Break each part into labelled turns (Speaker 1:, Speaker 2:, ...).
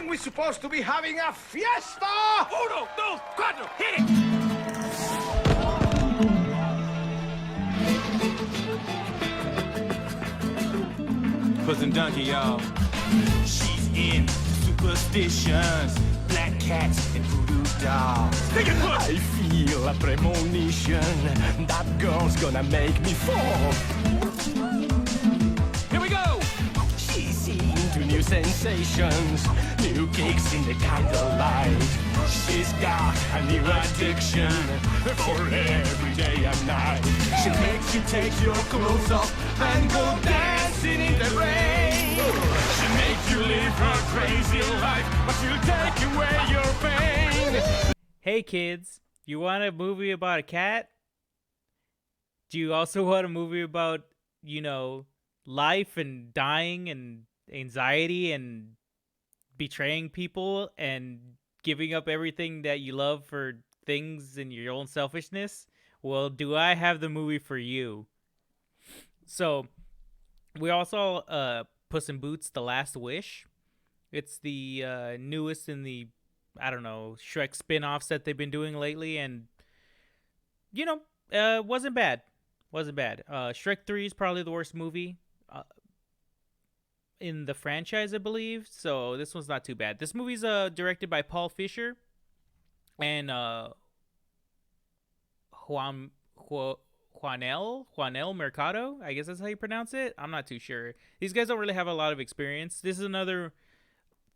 Speaker 1: Aren't we supposed to be having a fiesta?
Speaker 2: Uno, dos, cuatro, hit it! Puss and Donkey, y'all. She's in superstitions, black cats and voodoo dolls. Take it, Puss!
Speaker 3: I feel a premonition that girl's gonna make me fall.
Speaker 2: Here we go!
Speaker 3: She's into new sensations, new kicks in the candlelight. She's got a new addiction for every day and night. She'll make you take your clothes off and go dancing in the rain. She'll make you live her crazy life, but she'll take away your pain.
Speaker 4: Hey kids, you want a movie about a cat? Do you also want a movie about, you know, life and dying and anxiety and betraying people and giving up everything that you love for things and your own selfishness? Well, do I have the movie for you? So, we also Puss in Boots: The Last Wish. It's the newest in the, I don't know, Shrek spin-offs that they've been doing lately, and you know, wasn't bad. Shrek 3 is probably the worst movie in the franchise, I believe. So this one's not too bad. This movie's directed by Paul Fisher and Juanel Mercado. I guess that's how you pronounce it. I'm not too sure. These guys don't really have a lot of experience. This is another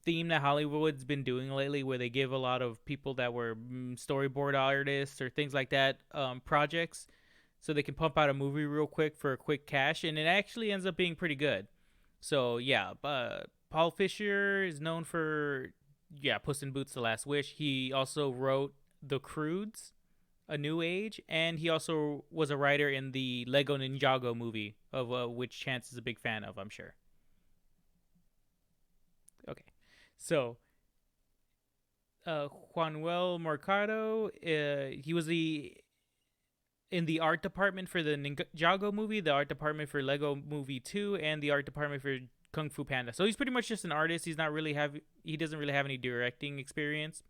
Speaker 4: theme that Hollywood's been doing lately, where they give a lot of people that were storyboard artists or things like that projects, so they can pump out a movie real quick for a quick cash, and it actually ends up being pretty good. So yeah, Paul Fisher is known for Puss in Boots: The Last Wish. He also wrote The Croods: A New Age, and he also was a writer in the Lego Ninjago movie, of which Chance is a big fan of, I'm sure. Okay, so Juanel Mercado, he was in the art department for the Ninjago movie, the art department for Lego Movie 2, and the art department for Kung Fu Panda. So he's pretty much just an artist. He doesn't really have any directing experience.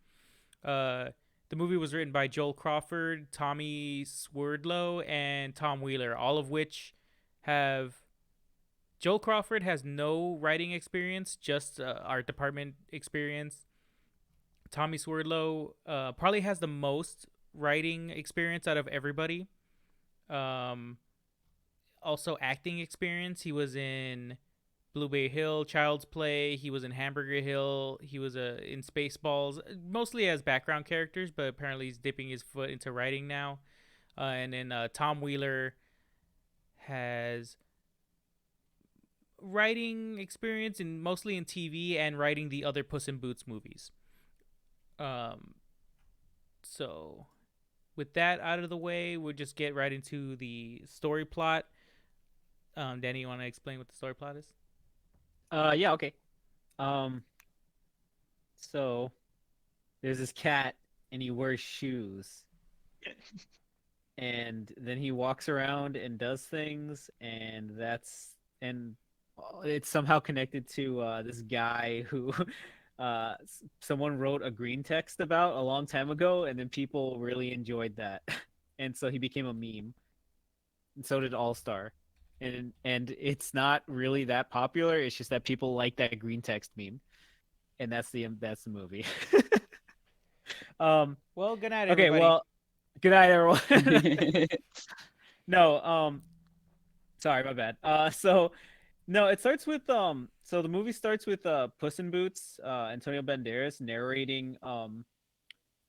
Speaker 4: The movie was written by Joel Crawford, Tommy Swerdlow, and Tom Wheeler, all of which have... Joel Crawford has no writing experience, just art department experience. Tommy Swerdlow probably has the most writing experience out of everybody. Also acting experience. He was in Blue Bay Hill, Child's Play. He was in Hamburger Hill. He was in Spaceballs, mostly as background characters, but apparently he's dipping his foot into writing now. And then Tom Wheeler has writing experience mostly in TV and writing the other Puss in Boots movies. So with that out of the way, we'll just get right into the story plot. Danny, you want to explain what the story plot is?
Speaker 5: Yeah, okay. So there's this cat and he wears shoes. And then he walks around and does things, and it's somehow connected to this guy who someone wrote a green text about a long time ago, and then people really enjoyed that. And so he became a meme. And so did All Star. And it's not really that popular, it's just that people like that green text meme. And that's the movie.
Speaker 4: Well, good night, everybody.
Speaker 5: Okay, well, good night, everyone. No, sorry, my bad. So no, it starts with so the movie starts with Puss in Boots, Antonio Banderas narrating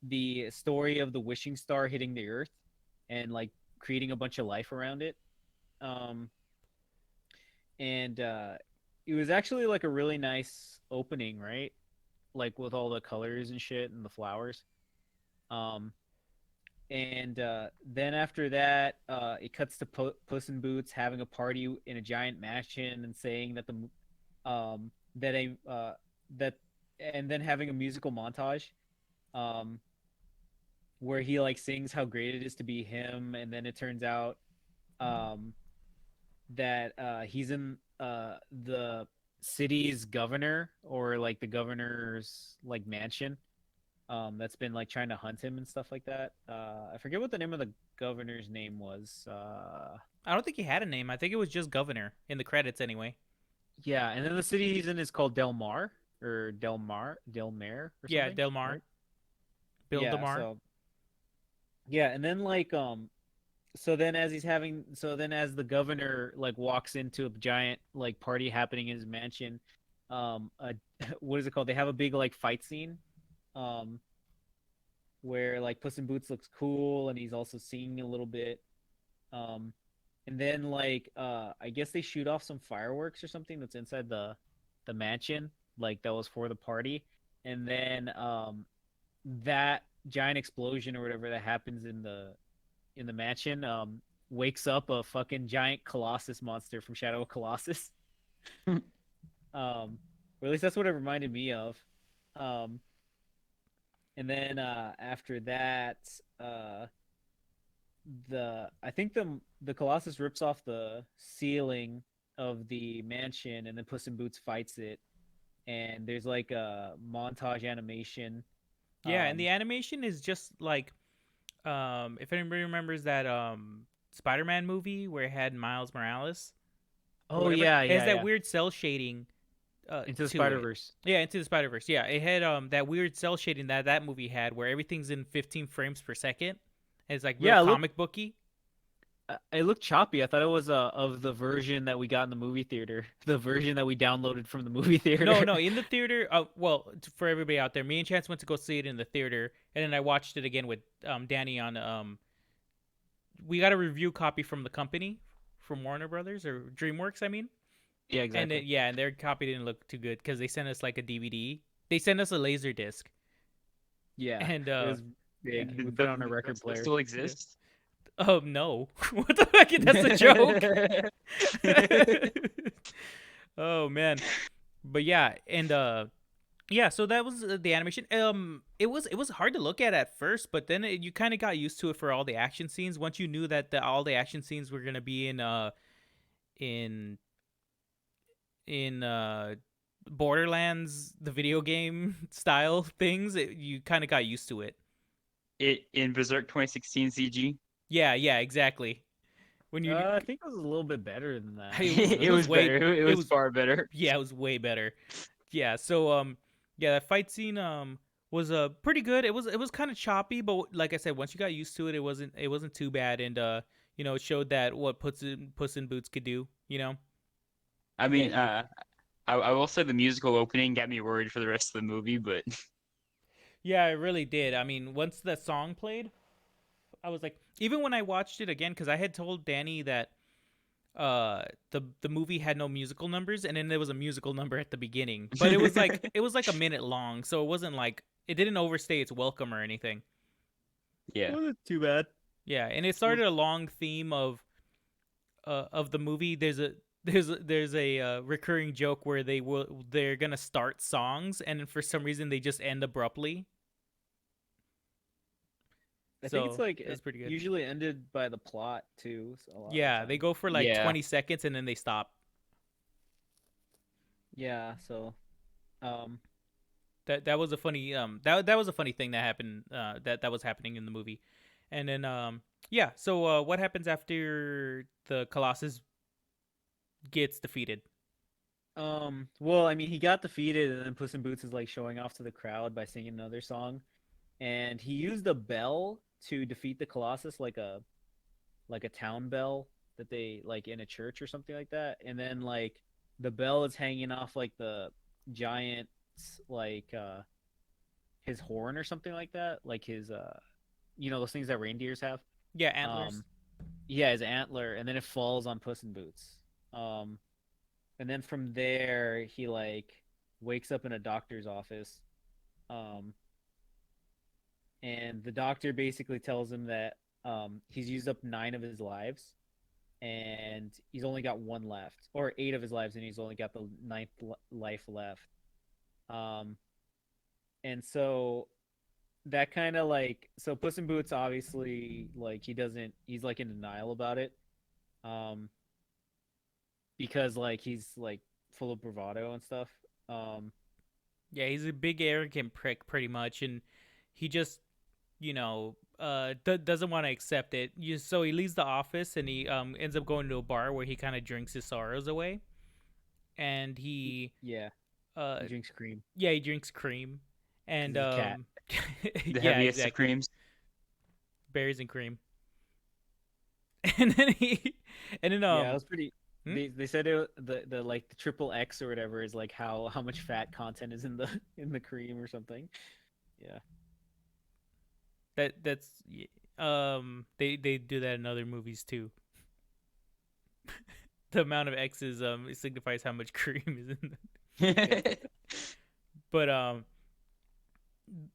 Speaker 5: the story of the wishing star hitting the earth and like creating a bunch of life around it. And it was actually like a really nice opening, right? Like with all the colors and shit and the flowers. And then after that, it cuts to Puss in Boots having a party in a giant mansion and saying that and then having a musical montage, where he like sings how great it is to be him, and then it turns out, that he's in the city's governor, or like the governor's like mansion, that's been like trying to hunt him and stuff like that. I forget what the name of the governor's name was.
Speaker 4: I don't think he had a name. I think it was just Governor in the credits anyway.
Speaker 5: Yeah, and then the city he's in is called Del Mar, or Del Mar or
Speaker 4: Yeah,
Speaker 5: something.
Speaker 4: Del Mar,
Speaker 5: Right?
Speaker 4: Bill
Speaker 5: Yeah,
Speaker 4: Demar.
Speaker 5: so yeah, and then like so then as he's having so then as the governor like walks into a giant like party happening in his mansion, what is it called? They have a big like fight scene, um, where like Puss in Boots looks cool and he's also singing a little bit. Um, and then like I guess they shoot off some fireworks or something that's inside the mansion, like that was for the party. And then that giant explosion or whatever that happens in the mansion wakes up a fucking giant Colossus monster from Shadow of Colossus. Or at least that's what it reminded me of. Um, and then after that, uh, I think the Colossus rips off the ceiling of the mansion, and then Puss in Boots fights it. And there's like a montage animation.
Speaker 4: Yeah, and
Speaker 5: Um,
Speaker 4: the animation is just like, if anybody remembers that Spider-Man movie where it had Miles Morales or
Speaker 5: oh
Speaker 4: whatever,
Speaker 5: yeah,
Speaker 4: it has
Speaker 5: yeah,
Speaker 4: that
Speaker 5: yeah.
Speaker 4: weird cell shading
Speaker 5: Into the
Speaker 4: to
Speaker 5: Spider
Speaker 4: it.
Speaker 5: Verse.
Speaker 4: Yeah, Into the Spider-Verse. Yeah, it had that weird cell shading that movie had where everything's in 15 frames per second. And it's like real
Speaker 5: Yeah,
Speaker 4: comic booky.
Speaker 5: it looked choppy. I thought it was of the version that we got in the movie theater, the version that we downloaded from the movie theater.
Speaker 4: No, no, in the theater. Well, for everybody out there, me and Chance went to go see it in the theater, and then I watched it again with Danny on. We got a review copy from the company, from Warner Brothers or DreamWorks, I mean.
Speaker 5: Yeah,
Speaker 4: And
Speaker 5: exactly.
Speaker 4: yeah, and their copy didn't look too good because they sent us like a DVD. They sent us a laser disc,
Speaker 5: Yeah,
Speaker 4: and
Speaker 5: it was
Speaker 4: yeah.
Speaker 5: big. We put it on a record
Speaker 3: Still
Speaker 5: player.
Speaker 3: still exists?
Speaker 4: No, what the heck? That's a joke. Oh man, but yeah, and yeah, so that was the animation. It was hard to look at first, but then you kind of got used to it for all the action scenes. Once you knew that all the action scenes were gonna be in in Borderlands, the video game style things, you kind of got used to it.
Speaker 3: It in Berserk 2016 CG.
Speaker 4: Yeah, yeah, exactly. When you,
Speaker 5: I think it was a little bit better than that.
Speaker 3: It was
Speaker 4: way,
Speaker 3: better. It was far better.
Speaker 4: yeah, it was way better. Yeah, so yeah, that fight scene was pretty good. It was kind of choppy, but like I said, once you got used to it, it wasn't too bad, and it showed that what Puss in Boots could do.
Speaker 3: I mean, I will say the musical opening got me worried for the rest of the movie, but
Speaker 4: Yeah, it really did. I mean, once that song played, I was like, even when I watched it again, because I had told Danny that the movie had no musical numbers, and then there was a musical number at the beginning, but it was like a minute long, so it wasn't like it didn't overstay its welcome or anything.
Speaker 3: yeah.
Speaker 5: Wasn't too bad.
Speaker 4: Yeah, and it started a long theme of the movie. There's a recurring joke where they're gonna start songs, and then for some reason they just end abruptly.
Speaker 5: I think it's
Speaker 4: So
Speaker 5: like
Speaker 4: it was pretty good.
Speaker 5: usually ended by the plot too. So a lot of the
Speaker 4: Yeah, they
Speaker 5: time.
Speaker 4: go for like
Speaker 3: Yeah.
Speaker 4: 20 seconds and then they stop.
Speaker 5: Yeah, so um,
Speaker 4: That was a funny that was a funny thing that happened that was happening in the movie. And then yeah, so what happens after the Colossus gets defeated?
Speaker 5: well, I mean, he got defeated, and then Puss in Boots is like showing off to the crowd by singing another song, and he used a bell to defeat the Colossus, like a town bell that they like in a church or something like that, and then like the bell is hanging off like the giant's like his horn or something like that, like his those things that reindeers have.
Speaker 4: Yeah, antlers.
Speaker 5: Yeah, his antler, and then it falls on Puss in Boots. And then from there he like wakes up in a doctor's office, um, and the doctor basically tells him that he's used up 9 of his lives, and he's only got 1 left, or 8 of his lives, and he's only got the ninth life left. Um, and so that kind of like so Puss in Boots obviously like he's like in denial about it, um, because like he's like full of bravado and stuff. Um,
Speaker 4: Yeah, he's a big arrogant prick, pretty much, and he just, doesn't want to accept it. So he leaves the office and he ends up going to a bar where he kind of drinks his sorrows away, and he
Speaker 5: yeah,
Speaker 4: uh
Speaker 5: he drinks cream
Speaker 4: yeah, he drinks cream,
Speaker 5: 'cause
Speaker 4: and
Speaker 5: he's a cat.
Speaker 6: The
Speaker 4: yeah,
Speaker 6: heaviest of
Speaker 4: exactly,
Speaker 6: creams.
Speaker 4: berries and cream, and then and then
Speaker 5: Yeah, it was pretty.
Speaker 4: Hmm?
Speaker 5: They said the like the triple X or whatever is like how much fat content is in the in the cream or something. Yeah.
Speaker 4: that's they do that in other movies too. The amount of X's it signifies how much cream is in the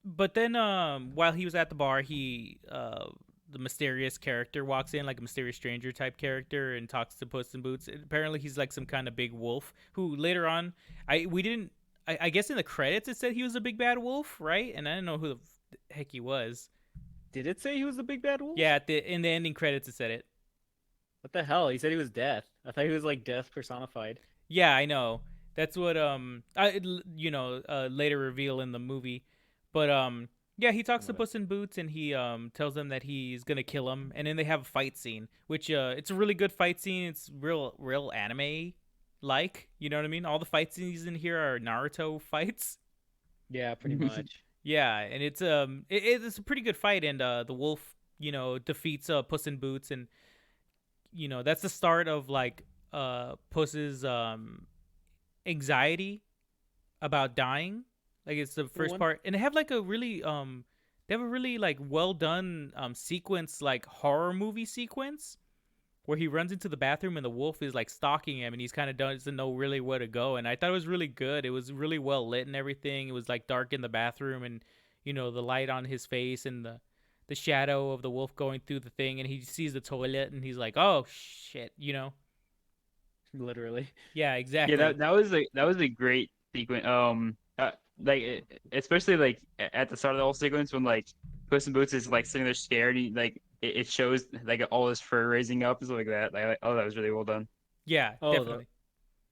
Speaker 4: but then while he was at the bar, he the mysterious character walks in, like a mysterious stranger type character, and talks to Puss in Boots. Apparently he's like some kind of big wolf who later on I guess in the credits it said he was a big bad wolf, right? And I didn't know who the heck he was.
Speaker 5: Did it say he was the big bad wolf?
Speaker 4: Yeah, in the ending credits it said it.
Speaker 5: What the hell? He said he was death. I thought he was like death personified.
Speaker 4: Yeah, I know. That's what later reveal in the movie. But yeah, he talks to
Speaker 5: What?
Speaker 4: Puss in Boots and he tells them that he's gonna kill him, and then they have a fight scene, which it's a really good fight scene. It's real anime like, you know what I mean? All the fight scenes in here are Naruto fights.
Speaker 5: Yeah, pretty much.
Speaker 4: Yeah, and it's it's a pretty good fight, and the wolf, defeats Puss in Boots, and that's the start of like Puss's anxiety about dying. Like it's the first part, and they have a really like well done sequence, like horror movie sequence, where he runs into the bathroom and the wolf is like stalking him, and he's kind of doesn't know really where to go. And I thought it was really good. It was really well lit and everything. It was like dark in the bathroom, and the light on his face and the shadow of the wolf going through the thing, and he sees the toilet and he's like, oh shit.
Speaker 5: Literally.
Speaker 4: Yeah, exactly.
Speaker 6: Yeah, that was a great sequence. Especially like at the start of the whole sequence when like Puss in Boots is like sitting there scared. It shows like all his fur raising up and stuff like that. Oh, that was really well done.
Speaker 4: Yeah,
Speaker 5: Oh,
Speaker 4: definitely.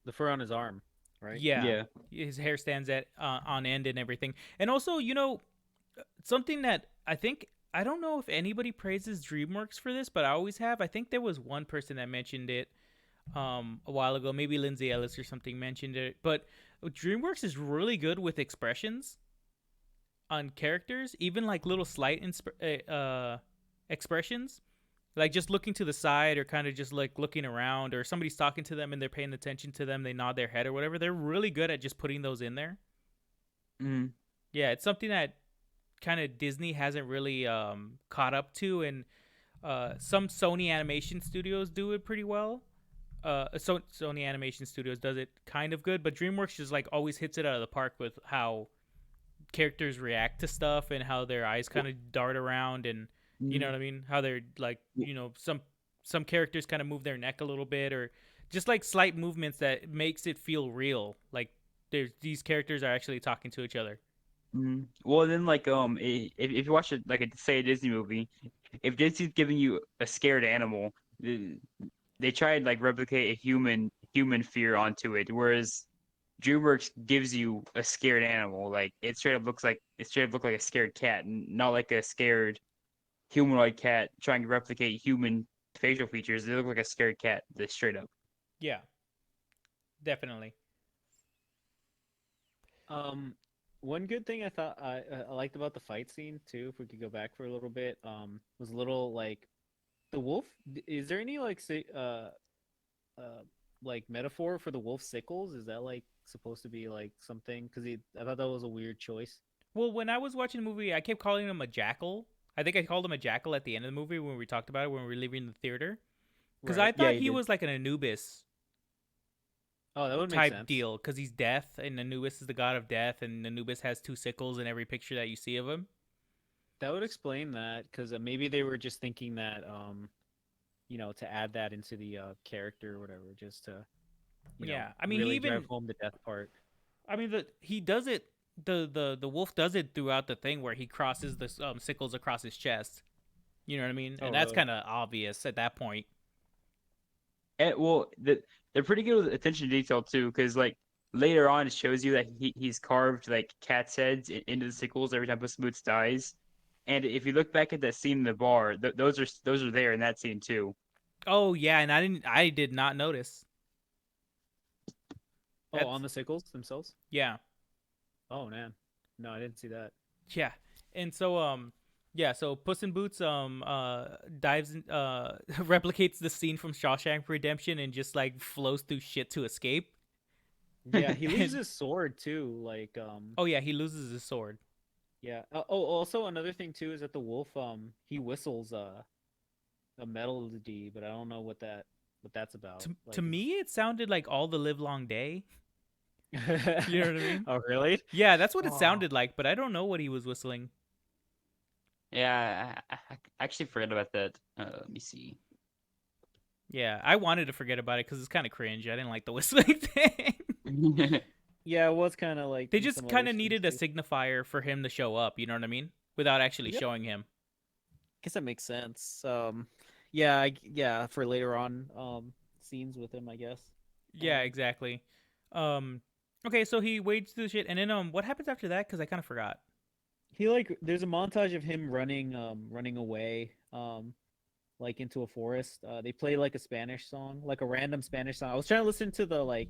Speaker 5: the fur on his arm, right?
Speaker 4: Yeah. His hair stands at on end and everything. And also, something that I don't know if anybody praises DreamWorks for this, but I always have. I think there was one person that mentioned it a while ago. Maybe Lindsay Ellis or something mentioned it. But DreamWorks is really good with expressions on characters, even like little slight expressions. Like just looking to the side or kind of just like looking around, or somebody's talking to them and they're paying attention to them, they nod their head or whatever. They're really good at just putting those in there.
Speaker 6: Mm.
Speaker 4: Yeah, it's something that kind of Disney hasn't really caught up to, and some Sony animation studios do it pretty well. Sony Animation Studios does it kind of good, but DreamWorks just like always hits it out of the park with how characters react to stuff and how their eyes kind of dart around, and you know what I mean, how they're like, some characters kind of move their neck a little bit, or just like slight movements that makes it feel real, like these characters are actually talking to each other.
Speaker 6: Mm. Well, then like if you watch it like say a Disney movie, if Disney's giving you a scared animal, they try and like replicate a human fear onto it, whereas DreamWorks gives you a scared animal. Like it straight up look like a scared cat, and not like a scared humanoid cat trying to replicate human facial features. They look like a scared cat, just straight up.
Speaker 4: Yeah, definitely.
Speaker 5: One good thing I thought I liked about the fight scene too, if we could go back for a little bit, was a little like the wolf. Is there any like say like metaphor for the wolf sickles? Is that like supposed to be like something? Because I thought that was a weird choice.
Speaker 4: Well, when I was watching the movie, I kept calling him a jackal. I think I called him a jackal at the end of the movie when we talked about it when we were leaving the theater, because
Speaker 5: Right.
Speaker 4: I thought
Speaker 6: you
Speaker 4: he
Speaker 6: did.
Speaker 4: was like an Anubis
Speaker 5: Oh, that would make
Speaker 4: type
Speaker 5: sense.
Speaker 4: deal, because he's death and Anubis is the god of death, and Anubis has two sickles in every picture that you see of him.
Speaker 5: That would explain that, because maybe they were just thinking that to add that into the character or whatever, just to
Speaker 4: Yeah, I mean,
Speaker 5: really
Speaker 4: he even
Speaker 5: drive home the death part.
Speaker 4: I mean, he does it. The wolf does it throughout the thing where he crosses the sickles across his chest. You know what I mean?
Speaker 5: Oh,
Speaker 4: And that's
Speaker 5: really?
Speaker 4: kind of obvious at that point.
Speaker 6: Well, they're pretty good with attention to detail too, because like later on it shows you that he's carved like cats' heads into the sickles every time Puss in Boots dies. And if you look back at that scene in the bar, those are there in that scene too.
Speaker 4: Oh yeah, and I did not notice.
Speaker 5: Oh,
Speaker 4: That's
Speaker 5: on the sickles themselves.
Speaker 4: yeah.
Speaker 5: Oh man, no, I didn't see that.
Speaker 4: Yeah. And so yeah, so Puss in Boots dives in, replicates the scene from Shawshank Redemption and just like flows through shit to escape.
Speaker 5: Yeah, he loses
Speaker 4: And-
Speaker 5: his sword too. Like
Speaker 4: Oh yeah, he loses his sword.
Speaker 5: yeah. Oh, also another thing too is that the wolf he whistles a melody, but I don't know what that's about.
Speaker 4: To me it sounded like All the Livelong Day. You know what I mean?
Speaker 5: Oh really?
Speaker 4: Yeah, that's what it
Speaker 6: Oh.
Speaker 4: sounded like, but I don't know what he was whistling.
Speaker 6: Yeah, I actually forgot about that. Let me see.
Speaker 4: Yeah, I wanted to forget about it because it's kind of cringe. I didn't like the whistling thing.
Speaker 5: Yeah, it was kind of like
Speaker 4: They
Speaker 5: in
Speaker 4: just
Speaker 5: some
Speaker 4: kind
Speaker 5: other
Speaker 4: of
Speaker 5: scenes,
Speaker 4: needed a
Speaker 5: too.
Speaker 4: signifier for him to show up. You know what I mean? Without actually
Speaker 5: Yep.
Speaker 4: showing him.
Speaker 5: Guess that makes sense. Yeah, yeah, for later on scenes with him, I guess.
Speaker 4: Yeah,
Speaker 5: Um,
Speaker 4: exactly. Um, okay, so he wades through the shit, and then what happens after that? Because I kind of forgot.
Speaker 5: he like there's a montage of him running away like into a forest. They play like a Spanish song, like a random Spanish song. I was trying to listen to the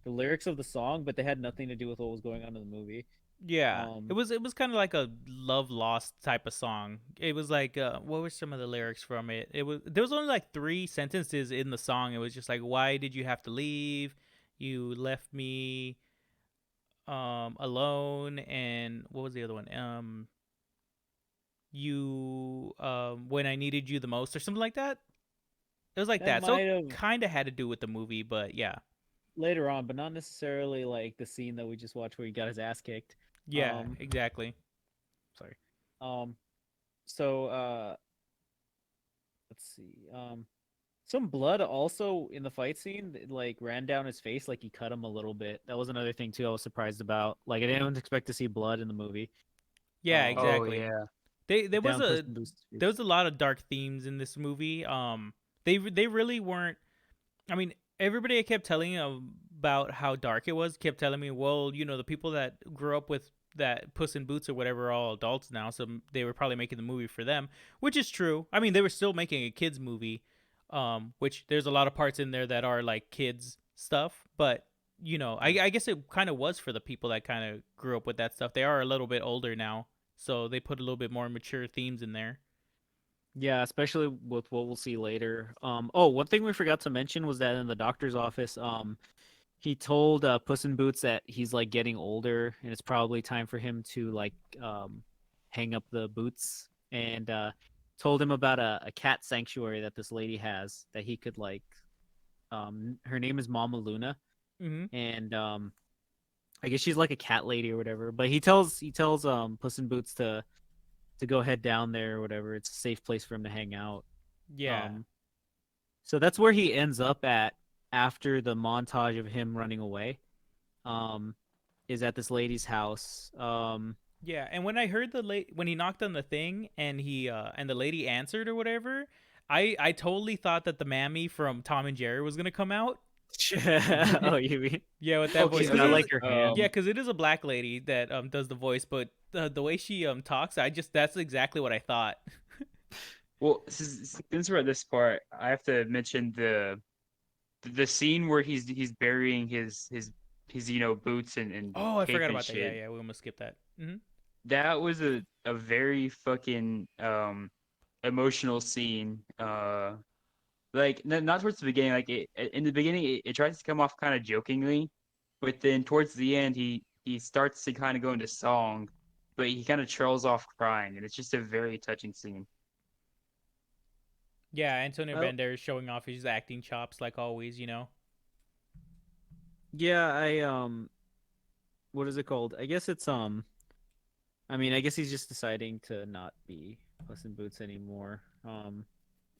Speaker 5: lyrics of the song, but they had nothing to do with what was going on in the movie.
Speaker 4: Yeah,
Speaker 5: Um,
Speaker 4: it was kind of like a love lost type of song. It was like what were some of the lyrics from it? It was there was only like 3 sentences in the song. It was just like, why did you have to leave? You left me alone, and what was the other one? You when I needed you the most, or something like that. It was like
Speaker 5: that
Speaker 4: that. So
Speaker 5: might have
Speaker 4: kind of had to do with the movie, but yeah.
Speaker 5: later on, but not necessarily like the scene that we just watched where he got his ass kicked.
Speaker 4: Yeah,
Speaker 5: Um,
Speaker 4: exactly.
Speaker 5: sorry. Um, so let's see. Some blood also in the fight scene, like ran down his face, like he cut him a little bit. That was another thing too. I was surprised about. Like I didn't expect to see blood in the movie.
Speaker 4: Yeah,
Speaker 6: Oh
Speaker 4: exactly.
Speaker 6: yeah.
Speaker 5: Down Puss in Boots'
Speaker 4: There
Speaker 5: face.
Speaker 4: was a lot of dark themes in this movie. They really weren't. I mean, everybody I kept telling about how dark it was kept telling me, well, you know, the people that grew up with that Puss in Boots or whatever are all adults now, so they were probably making the movie for them, which is true. I mean, they were still making a kids movie, which there's a lot of parts in there that are like kids stuff, but you know, I guess it kind of was for the people that kind of grew up with that stuff. They are a little bit older now, so they put a little bit more mature themes in there.
Speaker 5: Yeah, especially with what we'll see later. Oh, one thing we forgot to mention was that in the doctor's office, he told Puss in Boots that he's like getting older and it's probably time for him to like hang up the boots, and told him about a cat sanctuary that this lady has that he could like. Her name is Mama Luna,
Speaker 4: Mm-hmm.
Speaker 5: and I guess she's like a cat lady or whatever. But he tells Puss in Boots to go head down there or whatever. It's a safe place for him to hang out.
Speaker 4: Yeah.
Speaker 5: So that's where he ends up at after the montage of him running away. Is at this lady's house.
Speaker 4: Yeah, and when I heard when he knocked on the thing and he and the lady answered or whatever, I totally thought that the mammy from Tom and Jerry was gonna come out.
Speaker 5: Oh, you mean?
Speaker 4: Yeah, with that
Speaker 6: Okay,
Speaker 4: voice.
Speaker 5: She's
Speaker 4: 'Cause
Speaker 5: got
Speaker 4: it
Speaker 5: like
Speaker 4: is-
Speaker 5: her hand.
Speaker 4: yeah, because it is a black lady that does the voice, but the way she talks, that's exactly what I thought.
Speaker 6: Well, since we're at this part, I have to mention the scene where he's burying his boots and
Speaker 4: Oh, I
Speaker 6: cape
Speaker 4: forgot
Speaker 6: and
Speaker 4: about that. Yeah,
Speaker 6: shit.
Speaker 4: yeah, we almost skipped that. Hmm.
Speaker 6: That was a very fucking emotional scene. Like not towards the beginning. Like in the beginning, it tries to come off kind of jokingly, but then towards the end, he starts to kind of go into song, but he kind of trails off crying, and it's just a very touching scene.
Speaker 4: Yeah, Antonio
Speaker 5: Well,
Speaker 4: Banderas showing off his acting chops like always, you know.
Speaker 5: yeah, what is it called? I guess it's I mean, I guess he's just deciding to not be Puss in Boots anymore.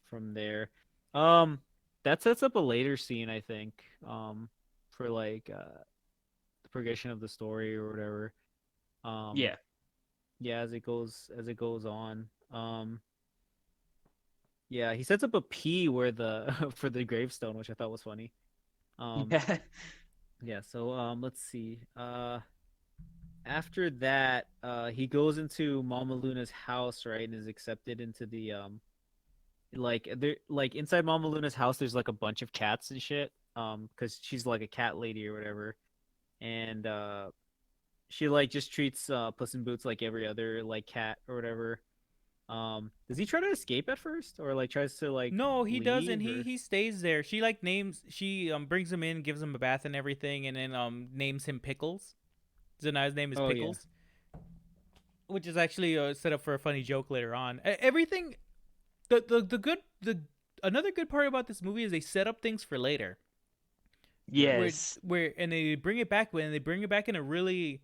Speaker 5: From there, um, that sets up a later scene, I think. For like the progression of the story or whatever. Um,
Speaker 6: Yeah.
Speaker 5: yeah, as it goes on. Yeah, he sets up a P where the for the gravestone, which I thought was funny.
Speaker 6: Yeah.
Speaker 5: Yeah, so let's see. After that, he goes into Mama Luna's house, right, and is accepted into the like there like inside Mama Luna's house there's like a bunch of cats and shit. Because she's like a cat lady or whatever. And she like just treats Puss in Boots like every other like cat or whatever. Does he try to escape at first or like tries to like
Speaker 4: No, he doesn't.
Speaker 5: leave
Speaker 4: He
Speaker 5: or
Speaker 4: he stays there. She like names. She brings him in, gives him a bath and everything, and then names him Pickles. Zanai's name is
Speaker 5: Oh yeah.
Speaker 4: Pickles, which is actually set up for a funny joke later on. Everything. The good the Another good part about this movie is they set up things for later. Where
Speaker 6: Yes.
Speaker 4: where and they bring it back when they bring it back in a really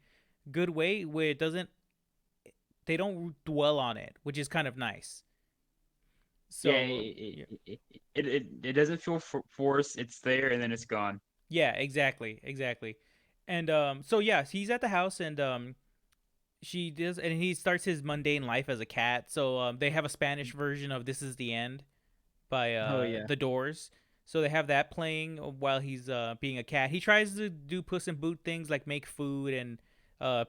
Speaker 4: good way where it doesn't they don't dwell on it, which is kind of nice.
Speaker 6: Yeah.
Speaker 4: So yeah,
Speaker 6: It doesn't feel forced. It's there and then it's gone.
Speaker 4: yeah, exactly. And so yeah, he's at the house and she does and he starts his mundane life as a cat. So they have a Spanish version of This Is the End by
Speaker 5: Oh yeah.
Speaker 4: The Doors. So they have that playing while he's being a cat. He tries to do Puss in Boot things like make food and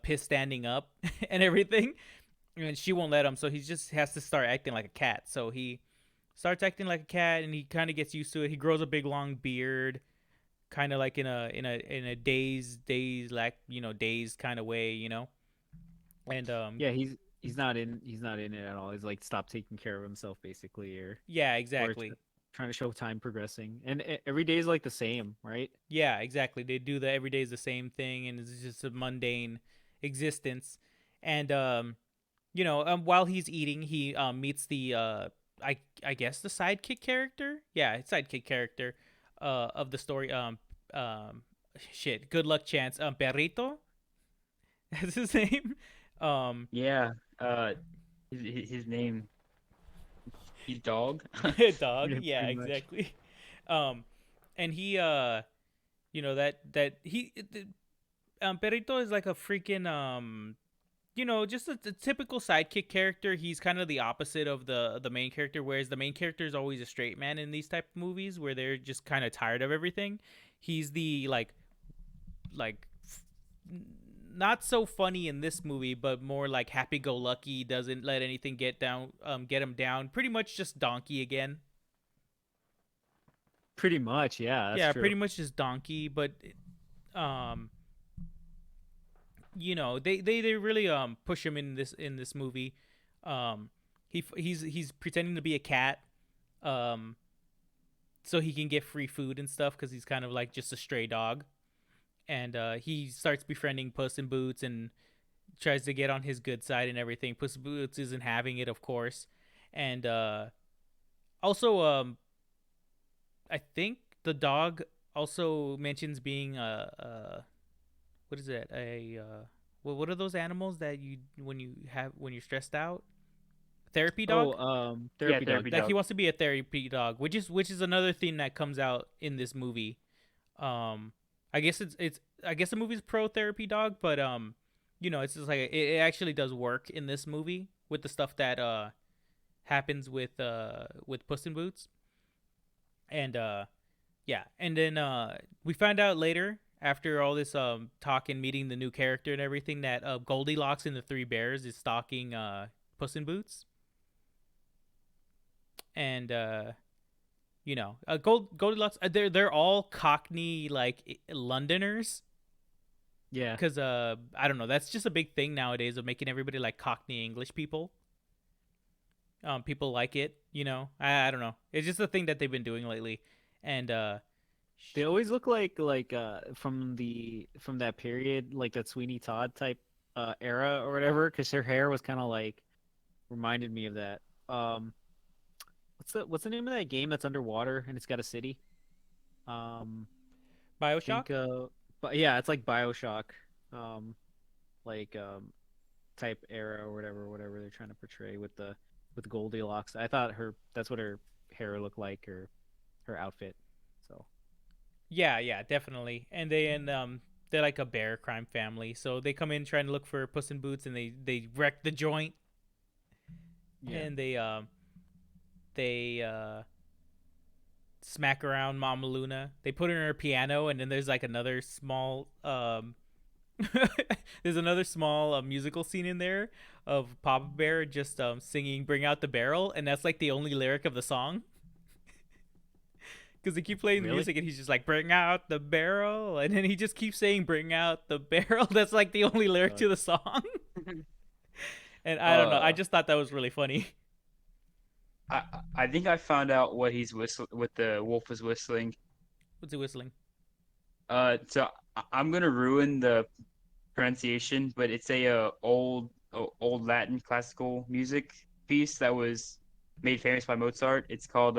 Speaker 4: piss standing up and everything. And she won't let him, so he just has to start acting like a cat. So he starts acting like a cat and he kind of gets used to it. He grows a big long beard, kind of like in a dazed kind of way, you know. And
Speaker 5: Yeah, he's not in it at all. He's like stopped taking care of himself basically
Speaker 4: yeah,
Speaker 5: or
Speaker 4: exactly.
Speaker 5: trying to show time progressing. And every day is like the same, right?
Speaker 4: Yeah, exactly. They do the every day is the same thing, and it's just a mundane existence. And while he's eating, he meets the I guess the sidekick character. Yeah, sidekick character, of the story. Shit. Good luck, Chance. Perrito. That's his name. Um,
Speaker 6: Yeah. His name. He's dog.
Speaker 4: dog.
Speaker 5: Yeah,
Speaker 4: Yeah,
Speaker 5: pretty much.
Speaker 4: exactly. Um, and he that he Perrito is like a freaking just a typical sidekick character. He's kind of the opposite of the main character, whereas the main character is always a straight man in these type of movies where they're just kind of tired of everything. He's the like not so funny in this movie, but more like happy-go-lucky. Doesn't let anything get him down. Pretty much just donkey again.
Speaker 5: Pretty much, yeah, that's
Speaker 4: Yeah,
Speaker 5: true.
Speaker 4: pretty much just donkey. But um, they really push him in this movie. He's pretending to be a cat, um, so he can get free food and stuff because he's kind of like just a stray dog. And he starts befriending Puss in Boots and tries to get on his good side and everything. Puss in Boots isn't having it, of course. And also, I think the dog also mentions being what is it? What are those animals that you when you're stressed out? Therapy
Speaker 5: Oh,
Speaker 4: dog.
Speaker 6: Yeah,
Speaker 5: therapy dog.
Speaker 6: therapy
Speaker 4: Like he
Speaker 6: dog.
Speaker 4: wants to be a therapy dog, which is another theme that comes out in this movie. Um, I guess I guess the movie's pro therapy dog, but it's just like it actually does work in this movie with the stuff that happens with Puss in Boots. And yeah, and then we find out later after all this talk and meeting the new character and everything that Goldilocks and the Three Bears is stalking Puss in Boots. And Goldilocks, they're all Cockney like Londoners,
Speaker 5: Yeah.
Speaker 4: because I don't know, that's just a big thing nowadays of making everybody like Cockney English people. People like it, I don't know, it's just a thing that they've been doing lately. And
Speaker 5: They always look like from that period, like that Sweeney Todd type era or whatever, because her hair was kind of like reminded me of that. What's the name of that game that's underwater and it's got a city? Um,
Speaker 4: Bioshock.
Speaker 5: think but yeah, it's like BioShock, um, like type era or whatever they're trying to portray with Goldilocks. I thought that's what her hair looked like, or her outfit. So
Speaker 4: Yeah, definitely. And they're like a bear crime family, so they come in trying to look for Puss in Boots, and they wreck the joint.
Speaker 5: yeah,
Speaker 4: And they smack around Mama Luna. They put her in her piano, and then there's like another small there's another small musical scene in there of Papa Bear just singing "Bring Out the Barrel," and that's like the only lyric of the song. Because they keep playing the
Speaker 5: Really?
Speaker 4: music, and he's just like "Bring out the barrel," and then he just keeps saying "Bring out the barrel." That's like the only lyric to the song. And I don't know. I
Speaker 6: Uh,
Speaker 4: just thought that was really funny.
Speaker 6: I I think I found out what he's whistling, what the wolf was whistling.
Speaker 4: What's he whistling?
Speaker 6: So I'm gonna ruin the pronunciation, but it's a old Latin classical music piece that was made famous by Mozart. It's called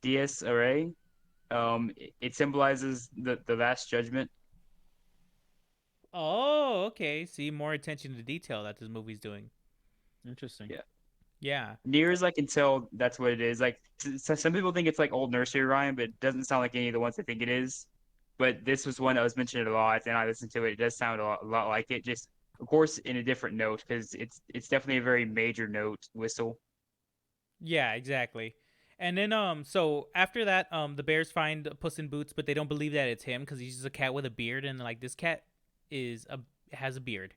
Speaker 6: Dies Irae. It symbolizes the Last Judgment.
Speaker 4: Oh, okay. See, more attention to detail that this movie's doing.
Speaker 5: Interesting.
Speaker 6: Yeah.
Speaker 4: Yeah.
Speaker 6: Near as I can tell, that's what it is. Like some people think it's like old nursery rhyme, but it doesn't sound like any of the ones I think it is. But this was one that was mentioned a lot, and I listened to it. It does sound a lot like it, just of course in a different note because it's definitely a very major note whistle.
Speaker 4: Yeah, exactly. And then so after that the bears find Puss in Boots, but they don't believe that it's him because he's just a cat with a beard, and like this cat is a has a beard.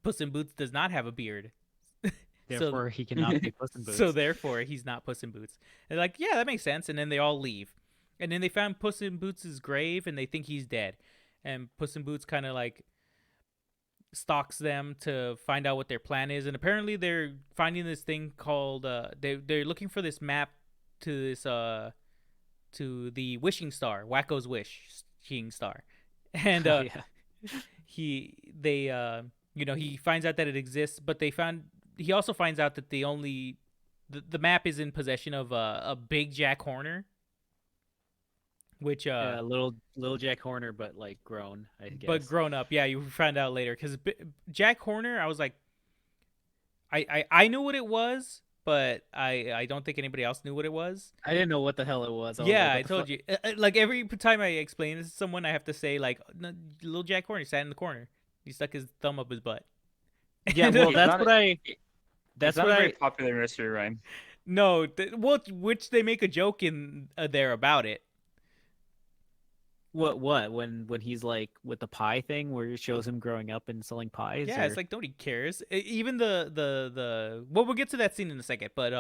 Speaker 4: Puss in Boots does not have a beard.
Speaker 5: Therefore, he cannot be Puss in Boots.
Speaker 4: So therefore he's not Puss in Boots. They're like, yeah, that makes sense, and then they all leave. And then they found Puss in Boots' grave, and they think he's dead. And Puss in Boots kind of like stalks them to find out what their plan is, and apparently they're finding this thing called they're looking for this map to this to the wishing star, Wacko's wishing star. And
Speaker 5: Oh, yeah.
Speaker 4: he finds out that it exists, but he also finds out that the map is in possession of a big Jack Horner, which
Speaker 5: Yeah, little Jack Horner, but like grown, I guess.
Speaker 4: but grown up. Yeah, you find out later because Jack Horner, I was like, I knew what it was, but I don't think anybody else knew what it was.
Speaker 5: I didn't know what the hell it was. was
Speaker 4: Yeah,
Speaker 5: like,
Speaker 4: I
Speaker 5: what the
Speaker 4: told
Speaker 5: fuck?
Speaker 4: you. Like every time I explain this to someone, I have to say like, no, little Jack Horner sat in the corner. He stuck his thumb up his butt.
Speaker 5: Yeah, well,
Speaker 6: It's
Speaker 5: that's
Speaker 6: not
Speaker 5: what
Speaker 6: a-
Speaker 5: I.
Speaker 6: it-
Speaker 5: That's
Speaker 6: it's not
Speaker 5: what
Speaker 6: a very
Speaker 5: I.
Speaker 6: popular nursery rhyme.
Speaker 4: No, which they make a joke in there about it.
Speaker 5: What when he's like with the pie thing where it shows him growing up and selling pies.
Speaker 4: Yeah,
Speaker 5: or...
Speaker 4: it's like nobody cares. Even the well, we'll get to that scene in a second. But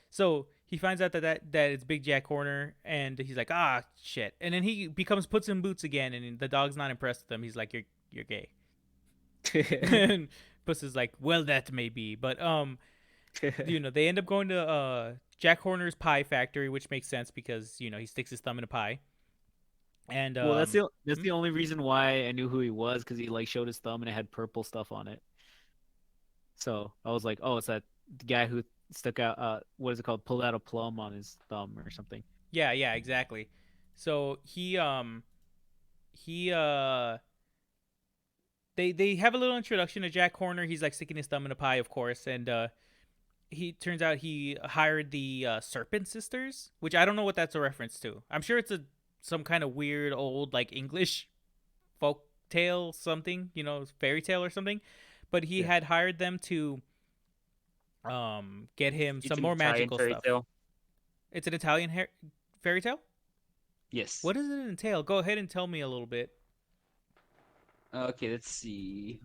Speaker 4: so he finds out that it's Big Jack Horner, and he's like, ah, shit. And then he becomes Puss in Boots again, and the dog's not impressed with him. He's like, you're gay. And Puss is like, well, that may be, but they end up going to Jack Horner's pie factory, which makes sense because he sticks his thumb in a pie. And
Speaker 5: Well, that's the only reason why I knew who he was, because he like showed his thumb and it had purple stuff on it. So I was like, oh, it's that guy who stuck out. What is it called? Pulled out a plum on his thumb or something.
Speaker 4: yeah, exactly. So he they have a little introduction to Jack Horner. He's like sticking his thumb in a pie, of course, and he turns out he hired the Serpent Sisters, which I don't know what that's a reference to. I'm sure it's some kind of weird old like English folk tale, something, fairy tale or something. But he had hired them to get him
Speaker 6: It's
Speaker 4: some
Speaker 6: an
Speaker 4: more
Speaker 6: Italian
Speaker 4: magical
Speaker 6: fairy
Speaker 4: stuff.
Speaker 6: tale.
Speaker 4: It's an Italian fairy tale?
Speaker 6: Yes.
Speaker 4: What does it entail? Go ahead and tell me a little bit.
Speaker 6: Okay, let's see.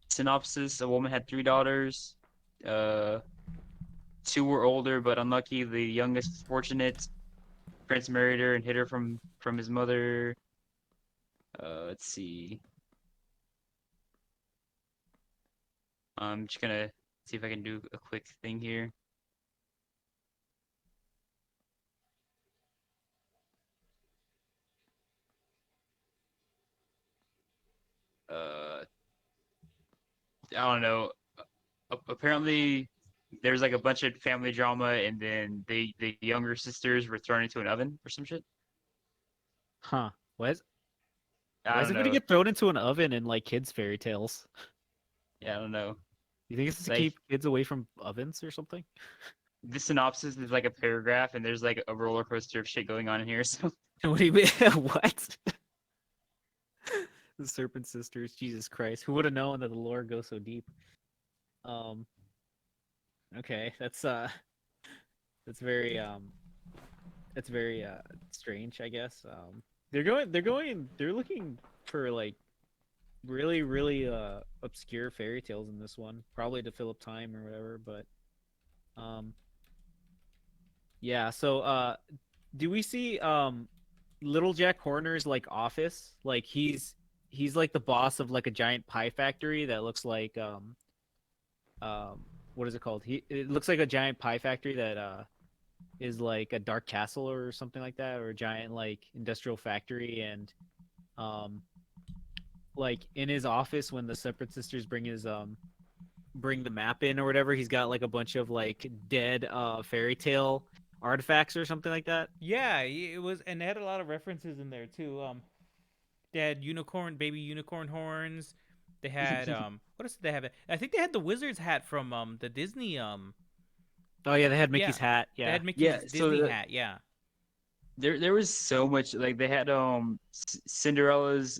Speaker 6: Synopsis: A woman had three daughters. Two were older but unlucky. The youngest was fortunate. Prince married her and hid her from his mother. Let's see. I'm just gonna see if I can do a quick thing here. I don't know. Apparently, there's like a bunch of family drama, and then the younger sisters were thrown into an oven or some shit.
Speaker 5: Huh? Why is
Speaker 6: I
Speaker 5: why is
Speaker 6: don't
Speaker 5: everybody
Speaker 6: know.
Speaker 5: get thrown into an oven in like kids' fairy tales?
Speaker 6: Yeah, I don't know.
Speaker 5: You think it's to
Speaker 6: Like-
Speaker 5: keep kids away from ovens or something?
Speaker 6: The synopsis is like a paragraph, and there's like a roller coaster of shit going on in here. So
Speaker 5: What do you mean? What? The Serpent Sisters. Jesus Christ! Who would have known that the lore goes so deep? Okay, that's It's very strange, I guess. They're looking for like really obscure fairy tales in this one, probably to fill up time or whatever. But yeah. So do we see Little Jack Horner's like office? Like he's like the boss of like a giant pie factory that looks like what is it called? It looks like a giant pie factory that is like a dark castle or something like that, or a giant like industrial factory. And like in his office when the Separate Sisters bring the map in or whatever, he's got like a bunch of like dead fairy tale artifacts or something like that.
Speaker 4: Yeah, it was, and they had a lot of references in there too. They had baby unicorn horns. They had what else did they have? I think they had the wizard's hat from the Disney
Speaker 5: Oh yeah, they had Mickey's hat.
Speaker 4: They
Speaker 5: Yeah.
Speaker 4: had Mickey's
Speaker 6: Yeah, so
Speaker 4: Disney hat. Yeah.
Speaker 6: there was so much, like they had Cinderella's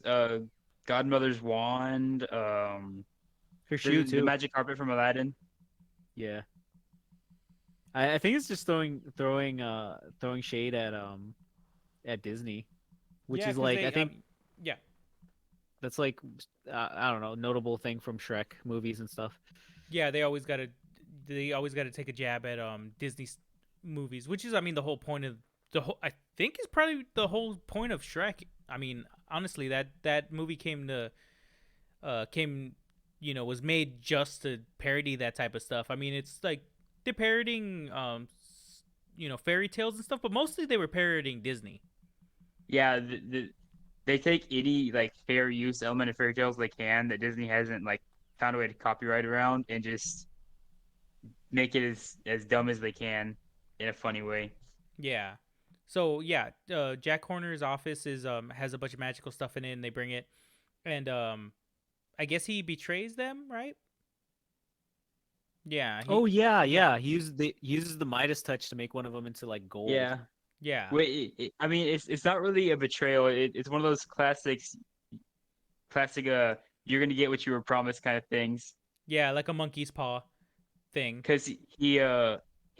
Speaker 6: godmother's wand,
Speaker 5: Her shoe
Speaker 6: the
Speaker 5: too.
Speaker 6: magic carpet from Aladdin.
Speaker 5: Yeah. I think it's just throwing shade at Disney, which
Speaker 4: Yeah,
Speaker 5: is
Speaker 4: 'cause
Speaker 5: like
Speaker 4: they,
Speaker 5: I think
Speaker 4: yeah.
Speaker 5: that's like I don't know, notable thing from Shrek movies and stuff.
Speaker 4: Yeah, they always got to take a jab at Disney movies, which is, I mean, the whole point of I think is probably the whole point of Shrek. I mean, honestly, that movie was made just to parody that type of stuff. I mean, it's like they're parodying fairy tales and stuff, but mostly they were parodying Disney.
Speaker 6: Yeah, they take any like fair use element of fairy tales they can that Disney hasn't like found a way to copyright around, and just make it as dumb as they can in a funny way.
Speaker 4: Yeah. So yeah, Jack Horner's office has a bunch of magical stuff in it, and they bring it, and I guess he betrays them, right? Yeah.
Speaker 5: Oh yeah. He uses the Midas touch to make one of them into like gold.
Speaker 6: Yeah.
Speaker 4: Yeah.
Speaker 6: Wait, I mean, it's not really a betrayal. It's one of those classic you're gonna get what you were promised kind of things.
Speaker 4: Yeah, like a monkey's paw thing.
Speaker 6: Because he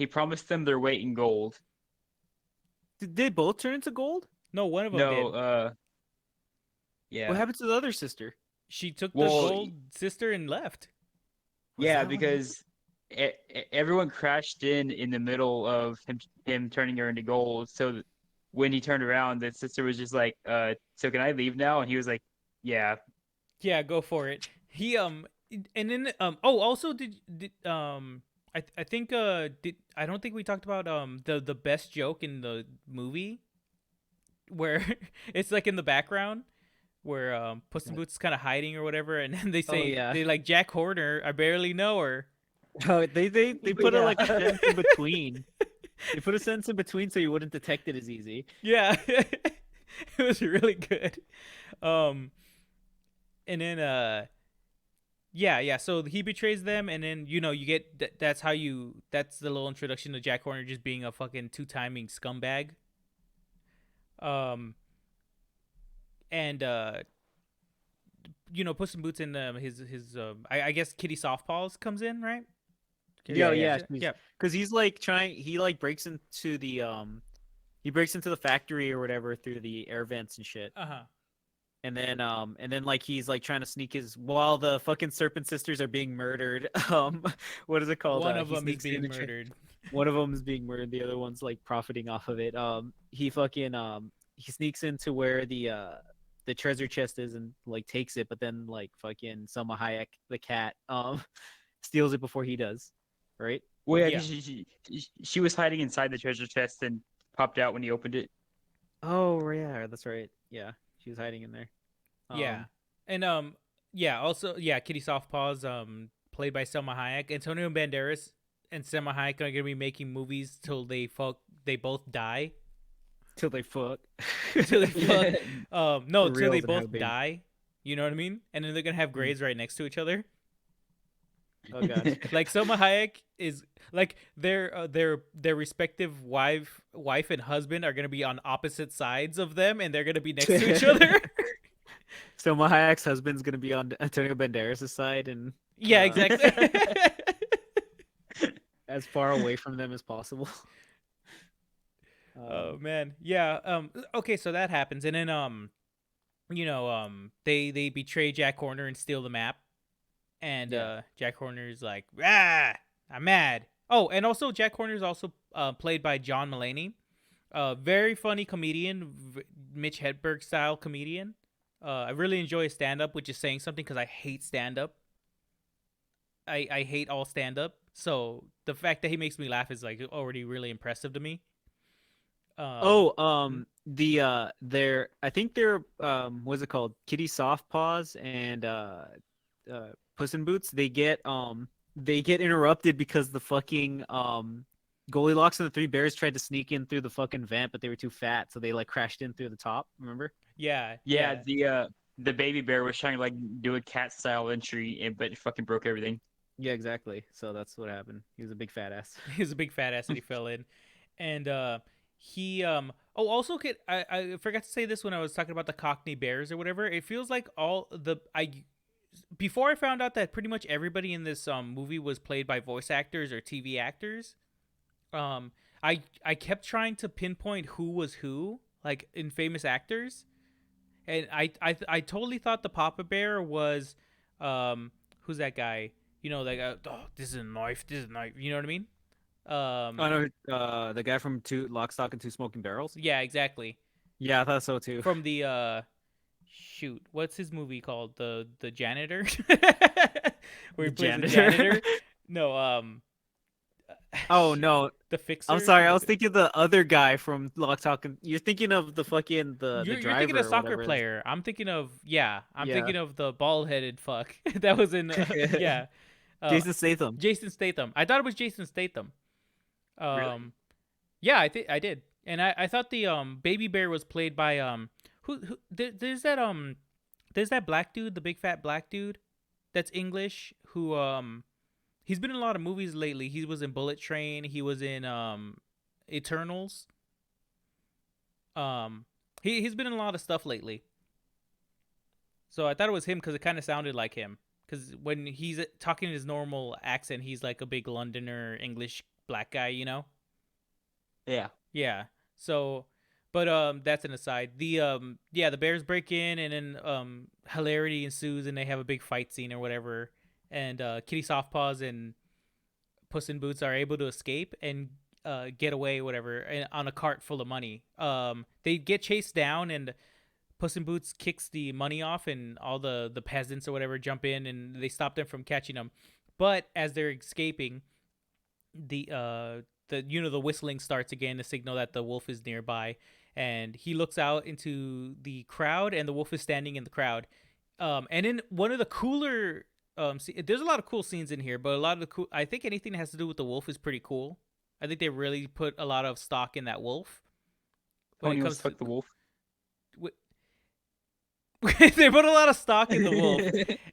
Speaker 6: promised them their weight in gold.
Speaker 5: Did they both turn into gold?
Speaker 4: No, one of them
Speaker 6: No,
Speaker 4: did.
Speaker 6: yeah.
Speaker 5: What happened to the other sister?
Speaker 4: She took the
Speaker 6: Well,
Speaker 4: gold sister and left.
Speaker 6: Yeah,
Speaker 5: that what
Speaker 6: because everyone crashed in the middle of him turning her into gold. So when he turned around, the sister was just like, so can I leave now? And he was like, yeah.
Speaker 4: Yeah, go for it. He and then also did I think I don't think we talked about the best joke in the movie, where it's like in the background where Puss in Boots is kind of hiding or whatever, and then they say
Speaker 5: yeah.
Speaker 4: they like, Jack Horner, I barely know her.
Speaker 5: Oh, they put a sentence in between. They put a sentence in between so you wouldn't detect it as easy.
Speaker 4: Yeah. It was really good. And then yeah, so he betrays them, and then you get that's the little introduction to Jack Horner just being a fucking two-timing scumbag. And Puss in Boots and his I guess Kitty Softpaws comes in, right?
Speaker 5: Yeah.
Speaker 4: Yeah.
Speaker 5: Because he breaks into the factory or whatever through the air vents and shit.
Speaker 4: Uh-huh.
Speaker 5: And then like he's like trying to sneak while the fucking Serpent Sisters are being murdered. What is it called?
Speaker 4: One of them is
Speaker 5: sneaks in
Speaker 4: being
Speaker 5: and
Speaker 4: murdered.
Speaker 5: One of them is being murdered. The other one's like profiting off of it. He sneaks into where the treasure chest is and like takes it, but then like fucking Selma Hayek, the cat, steals it before he does. Right?
Speaker 6: Well, yeah,
Speaker 4: Yeah.
Speaker 6: 'cause she was hiding inside the treasure chest and popped out when he opened it.
Speaker 5: Oh yeah, that's right. Yeah, she was hiding in there.
Speaker 4: Yeah. And also Kitty Softpaws played by Selma Hayek. Antonio Banderas and Selma Hayek are gonna be making movies till they both die.
Speaker 5: Till they fuck.
Speaker 4: Till they fuck. No,
Speaker 5: For
Speaker 4: till they
Speaker 5: reals and have
Speaker 4: both
Speaker 5: babies.
Speaker 4: die. You know what I mean? And then they're gonna have graves right next to each other.
Speaker 5: Oh god.
Speaker 4: Like Selma Hayek is like their respective wife and husband are gonna be on opposite sides of them, and they're gonna be next to each other.
Speaker 5: So Hayek's husband's gonna be on Antonio Banderas' side and
Speaker 4: Yeah, exactly.
Speaker 5: as far away from them as possible.
Speaker 4: Oh man, yeah. Okay, so that happens, and then they betray Jack Horner and steal the map, and
Speaker 5: Yeah.
Speaker 4: Jack Horner's like, ah, I'm mad. Oh, and also Jack Horner's also played by John Mulaney, very funny comedian, Mitch Hedberg style comedian. I really enjoy his stand up, which is saying something because I hate stand up. I hate all stand up. So the fact that he makes me laugh is like already really impressive to me.
Speaker 5: Oh,
Speaker 4: Hmm?
Speaker 5: they're I think they're what's it called? Kitty Soft Paws and Puss in Boots. They get interrupted because the fucking Goldilocks and the Three Bears tried to sneak in through the fucking vent, but they were too fat, so they like crashed in through the top. Remember?
Speaker 4: Yeah,
Speaker 6: Yeah,
Speaker 4: yeah.
Speaker 6: the baby bear was trying to like do a cat style entry, but it fucking broke everything.
Speaker 5: Yeah, exactly. So that's what happened. He was a big fat ass.
Speaker 4: He was a big fat ass that he fell in, and he oh, also I forgot to say this when I was talking about the Cockney Bears or whatever. It feels like all the I before I found out that pretty much everybody in this movie was played by voice actors or TV actors. Um, I kept trying to pinpoint who was who, like in famous actors, and I totally thought the Papa Bear was who's that guy? You know, like oh, this is a knife, this is a knife. You know what I mean?
Speaker 5: Oh no, the guy from Two Lock, Stock, and Two Smoking Barrels.
Speaker 4: Yeah, exactly.
Speaker 5: Yeah, I thought so too.
Speaker 4: From the shoot, what's his movie called? The janitor, where
Speaker 5: The
Speaker 4: he plays the
Speaker 5: janitor.
Speaker 4: janitor. No,
Speaker 5: Oh
Speaker 4: shoot,
Speaker 5: no,
Speaker 4: the fixer.
Speaker 5: I'm sorry. I was thinking the other guy from Lock, Stock, and you're thinking of the fucking the
Speaker 4: You're thinking of
Speaker 5: driver or
Speaker 4: soccer
Speaker 5: whatever.
Speaker 4: player. I'm thinking of yeah. I'm
Speaker 5: Yeah,
Speaker 4: thinking of the bald headed fuck that was in yeah. Uh,
Speaker 5: Jason Statham.
Speaker 4: Jason Statham. I thought it was Jason Statham.
Speaker 6: Really?
Speaker 4: Yeah, I did, and I thought the baby bear was played by there's that black dude, the big fat black dude, that's English who he's been in a lot of movies lately. He was in Bullet Train. He was in Eternals. He's been in a lot of stuff lately. So I thought it was him because it kind of sounded like him. Because when he's talking in his normal accent, he's like a big Londoner English black guy, you know?
Speaker 6: Yeah.
Speaker 4: Yeah. So, but that's an aside. The yeah, the bears break in, and then hilarity ensues, and they have a big fight scene or whatever. And Kitty Softpaws and Puss in Boots are able to escape and get away, whatever, on a cart full of money. They get chased down, and Puss in Boots kicks the money off, and all the peasants or whatever jump in, and they stop them from catching them. But as they're escaping, the whistling starts again to signal that the wolf is nearby, and he looks out into the crowd, and the wolf is standing in the crowd. And in one of the cooler there's a lot of cool scenes in here, but a lot of the cool, I think anything that has to do with the wolf is pretty cool. I think they really put a lot of stock in that wolf when it
Speaker 6: Tony
Speaker 4: comes
Speaker 6: was
Speaker 4: to
Speaker 6: fuck the wolf.
Speaker 4: they put a lot of stock in the wolf,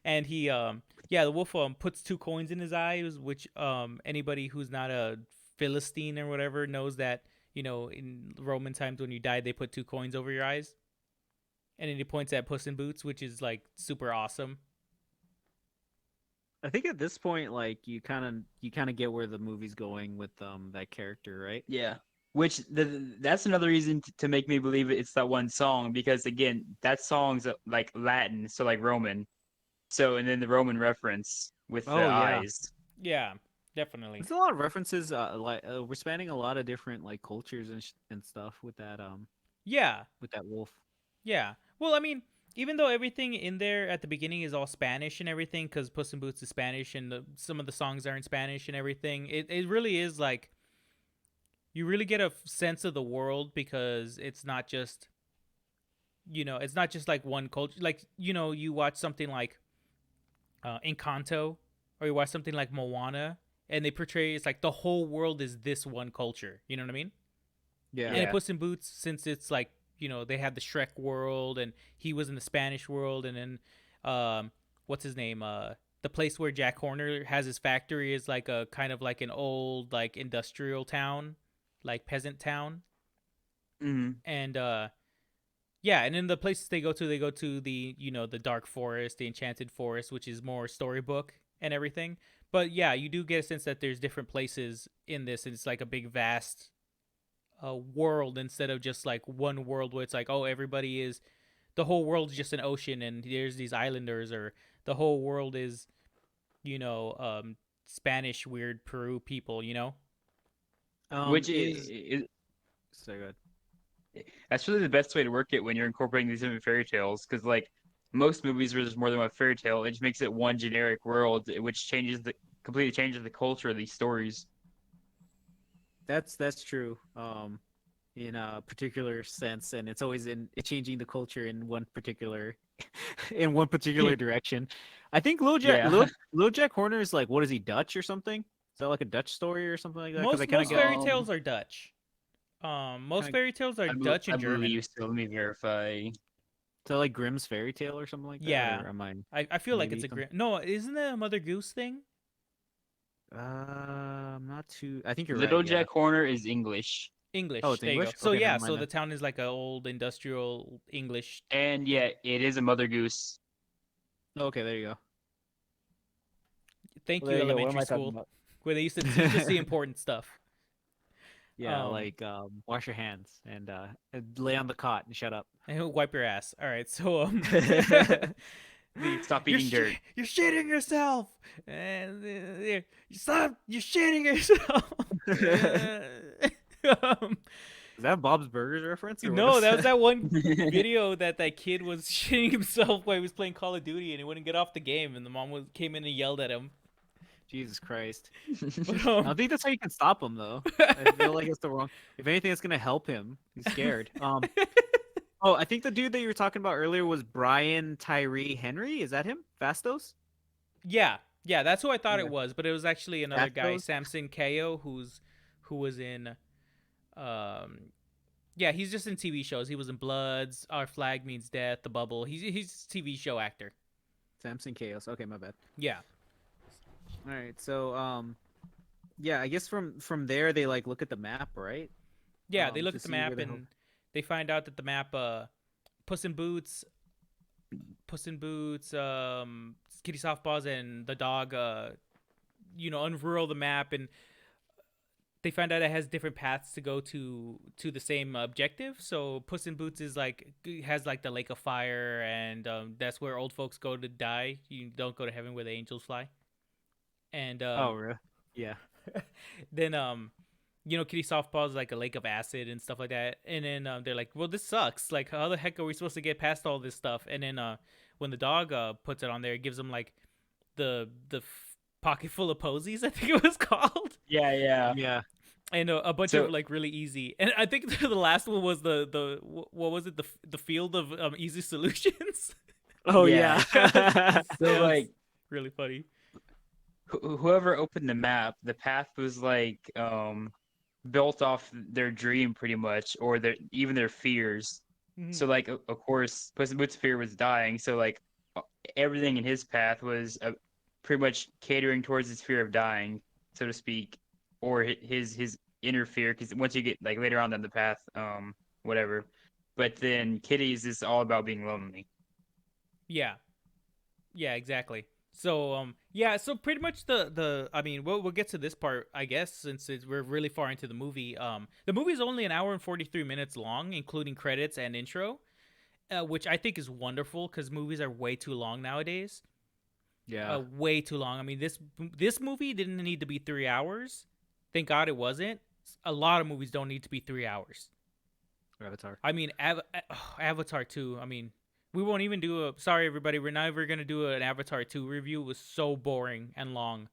Speaker 4: and he yeah, the wolf puts two coins in his eyes, which anybody who's not a Philistine or whatever knows that, you know, in Roman times when you died they put two coins over your eyes. And then he points at Puss in Boots, which is like super awesome.
Speaker 5: I think at this point, like you kind of get where the movie's going with that character, right?
Speaker 6: Yeah. Which that's another reason to make me believe it's that one song, because again, that song's like Latin, so like Roman. So and then the Roman reference with the
Speaker 5: Oh yeah,
Speaker 6: eyes.
Speaker 4: Yeah, definitely.
Speaker 5: there's a lot of references. We're spanning a lot of different like cultures and stuff
Speaker 4: Yeah,
Speaker 5: with that wolf.
Speaker 4: yeah. Well, I mean, even though everything in there at the beginning is all Spanish and everything, because Puss in Boots is Spanish and some of the songs are in Spanish and everything, it really is like you really get a sense of the world, because it's not just, you know, it's not just like one culture. Like, you know, you watch something like Encanto, or you watch something like Moana, and they portray it's like the whole world is this one culture. You know what I mean?
Speaker 5: Yeah.
Speaker 4: And in
Speaker 6: Yeah.
Speaker 4: Puss in Boots, since it's like, you know, they had the Shrek world, and he was in the Spanish world, and then what's his name? The place where Jack Horner has his factory is like a kind of like an old like industrial town, like peasant town.
Speaker 6: Mm-hmm.
Speaker 4: And yeah, and in the places they go to the, you know, the dark forest, the enchanted forest, which is more storybook and everything. But yeah, you do get a sense that there's different places in this, and it's like a big vast world instead of just like one world where it's like, oh, everybody is, the whole world is just an ocean and there's these islanders, or the whole world is, Spanish weird Peru people,
Speaker 6: Which
Speaker 5: is so good.
Speaker 6: that's really the best way to work it when you're incorporating these different fairy tales, because like most movies where there's more than one fairy tale, it just makes it one generic world, which completely changes the culture of these stories.
Speaker 5: That's true. In a particular sense, and it's always changing the culture in one particular direction. I think LoJack Horner is like, what is he, Dutch or something? Is that like a Dutch story or something like that?
Speaker 4: Most
Speaker 5: I
Speaker 4: fairy tales are Dutch. Most fairy tales are Dutch and German.
Speaker 6: Believe so. Let me verify.
Speaker 5: Is that like Grimm's fairy tale or something like that?
Speaker 4: Yeah.
Speaker 5: Or am
Speaker 4: I feel like it's
Speaker 5: maybe
Speaker 4: a Grimm. No, isn't it a Mother Goose thing?
Speaker 5: I'm not too. I think you're
Speaker 6: Little
Speaker 5: right.
Speaker 6: Jack Horner is English.
Speaker 4: English.
Speaker 5: Oh, it's
Speaker 4: there you go.
Speaker 5: English?
Speaker 4: So
Speaker 5: Okay,
Speaker 4: yeah,
Speaker 5: never mind
Speaker 4: so
Speaker 5: then.
Speaker 4: the town is like a old industrial English.
Speaker 6: And yeah, it is a Mother Goose.
Speaker 5: Yeah. Okay, there you go.
Speaker 4: Thank
Speaker 5: Well,
Speaker 4: you,
Speaker 5: there you go. What am
Speaker 4: elementary
Speaker 5: I talking
Speaker 4: school,
Speaker 5: about?
Speaker 4: where they used to teach us the important stuff.
Speaker 5: Yeah,
Speaker 4: Um,
Speaker 5: like wash your hands and lay on the cot and shut up.
Speaker 4: And wipe your ass. All right, so
Speaker 6: Stop
Speaker 4: you're
Speaker 6: eating dirt.
Speaker 4: You're shitting yourself, and stop. You're shitting yourself. um,
Speaker 5: Is that Bob's Burgers reference? Or what
Speaker 4: no,
Speaker 5: is
Speaker 4: that was that one video that kid was shitting himself while he was playing Call of Duty, and he wouldn't get off the game, and the mom came in and yelled at him.
Speaker 5: Jesus Christ.
Speaker 4: But,
Speaker 5: I don't think that's how you can stop him, though. I feel like it's the wrong. If anything, it's gonna help him. He's scared. Oh, I think the dude that you were talking about earlier was Brian Tyree Henry. Is that him? Fastos?
Speaker 4: yeah, that's who I thought
Speaker 5: Yeah.
Speaker 4: it was, but it was actually another guy,
Speaker 5: Fastos?
Speaker 4: Samson Kayo, who was in, yeah, he's just in TV shows. He was in Bloods, Our Flag Means Death, The Bubble. He's a TV show actor.
Speaker 5: Samson Chaos. Okay, my bad.
Speaker 4: Yeah.
Speaker 5: All right, so yeah, I guess from there they like look at the map, right?
Speaker 4: Yeah, they look
Speaker 5: to
Speaker 4: at the
Speaker 5: see where
Speaker 4: map
Speaker 5: the hell-
Speaker 4: and they find out that the map, Puss in Boots, Kitty Softpaws, and the dog, unfurl the map, and they find out it has different paths to go to the same objective. So Puss in Boots has like the Lake of Fire, and that's where old folks go to die. You don't go to heaven where the angels fly. And
Speaker 5: Oh, really? Yeah.
Speaker 4: then Kitty Softpaw is like a lake of acid and stuff like that. And then they're like, well, this sucks. Like, how the heck are we supposed to get past all this stuff? And then when the dog puts it on there, it gives them like the pocket full of posies, I think it was called.
Speaker 6: Yeah.
Speaker 5: Yeah.
Speaker 4: And a bunch of like really easy. And I think the last one was the what was it, the field of easy solutions.
Speaker 5: Oh
Speaker 6: Yeah.
Speaker 5: yeah.
Speaker 6: So like
Speaker 4: Really funny.
Speaker 6: whoever opened the map, the path was like built off their dream pretty much, or even their fears.
Speaker 4: Mhm.
Speaker 6: So like of course Puss in Boots' fear was dying, so like everything in his path was pretty much catering towards his fear of dying, so to speak, or his inner fear, because once you get like later on down the path, whatever. But then Kitty's is all about being lonely.
Speaker 4: Yeah, exactly. So so pretty much I mean, we'll get to this part, I guess, since we're really far into the movie. The movie is only an hour and 43 minutes long, including credits and intro, which I think is wonderful because movies are way too long nowadays.
Speaker 5: Yeah.
Speaker 4: Way too long. I mean, this movie didn't need to be 3 hours. Thank God it wasn't. A lot of movies don't need to be 3 hours.
Speaker 5: Avatar.
Speaker 4: I mean, Avatar 2. I mean, we won't even do sorry, everybody. We're never going to do an Avatar 2 review. It was so boring and long.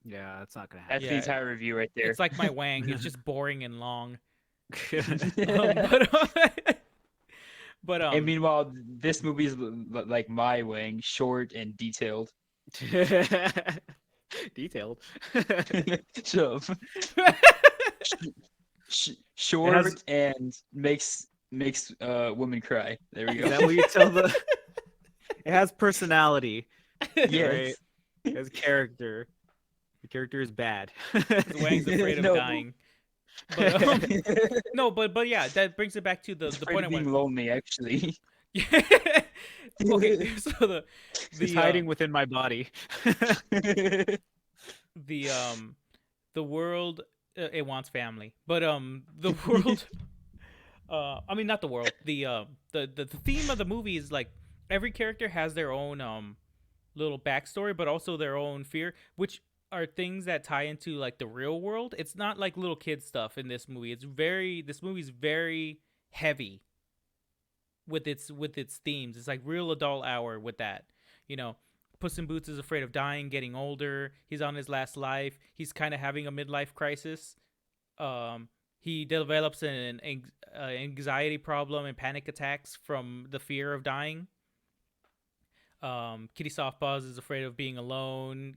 Speaker 5: Yeah, that's not gonna
Speaker 6: That's
Speaker 5: happen.
Speaker 6: the entire review right there.
Speaker 4: It's like my Wang. It's just boring and long. But
Speaker 6: And meanwhile, this movie is like my wing, short and detailed.
Speaker 5: Detailed.
Speaker 6: So short
Speaker 5: has-
Speaker 6: and makes women cry. There we
Speaker 5: Is
Speaker 6: go.
Speaker 5: that what you tell the? It has personality.
Speaker 6: Yes.
Speaker 5: It has character. The character is bad.
Speaker 4: Wang's afraid of
Speaker 6: No.
Speaker 4: dying. But, no, but yeah, that brings it back to the
Speaker 6: Afraid
Speaker 4: point
Speaker 6: of
Speaker 4: I
Speaker 6: being
Speaker 4: wanted.
Speaker 6: lonely, actually.
Speaker 4: Okay, so
Speaker 5: It's hiding within my body.
Speaker 4: the world it wants family. But the world, I mean not the world. The theme of the movie is like every character has their own little backstory, but also their own fear, which are things that tie into like the real world. It's not like little kid stuff in this movie. This movie's very heavy with its themes. It's like real adult hour with that. You know, Puss in Boots is afraid of dying, getting older. He's on his last life. He's kind of having a midlife crisis. He develops an anxiety problem and panic attacks from the fear of dying. Kitty Softpaws is afraid of being alone.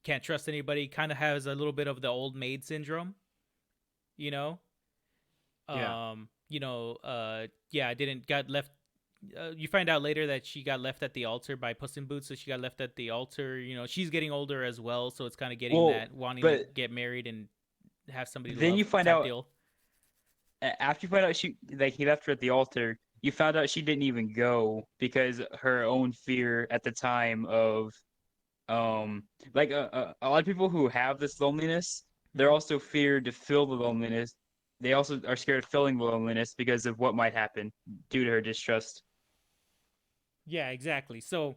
Speaker 4: Can't trust anybody. Kind of has a little bit of the old maid syndrome. You know.
Speaker 5: Yeah.
Speaker 4: Yeah, didn't got left. You find out later that she got left at the altar by Puss in Boots, so she got left at the altar. You know, she's getting older as well, so it's kind of getting that wanting to get married and have somebody.
Speaker 6: Then
Speaker 4: love
Speaker 6: you find
Speaker 4: type
Speaker 6: out
Speaker 4: deal.
Speaker 6: after you find out he left her at the altar. You found out she didn't even go because her own fear at the time of like a lot of people who have this loneliness, they're also feared to feel the loneliness. They also are scared of feeling the loneliness because of what might happen due to her distrust.
Speaker 4: Yeah, exactly. So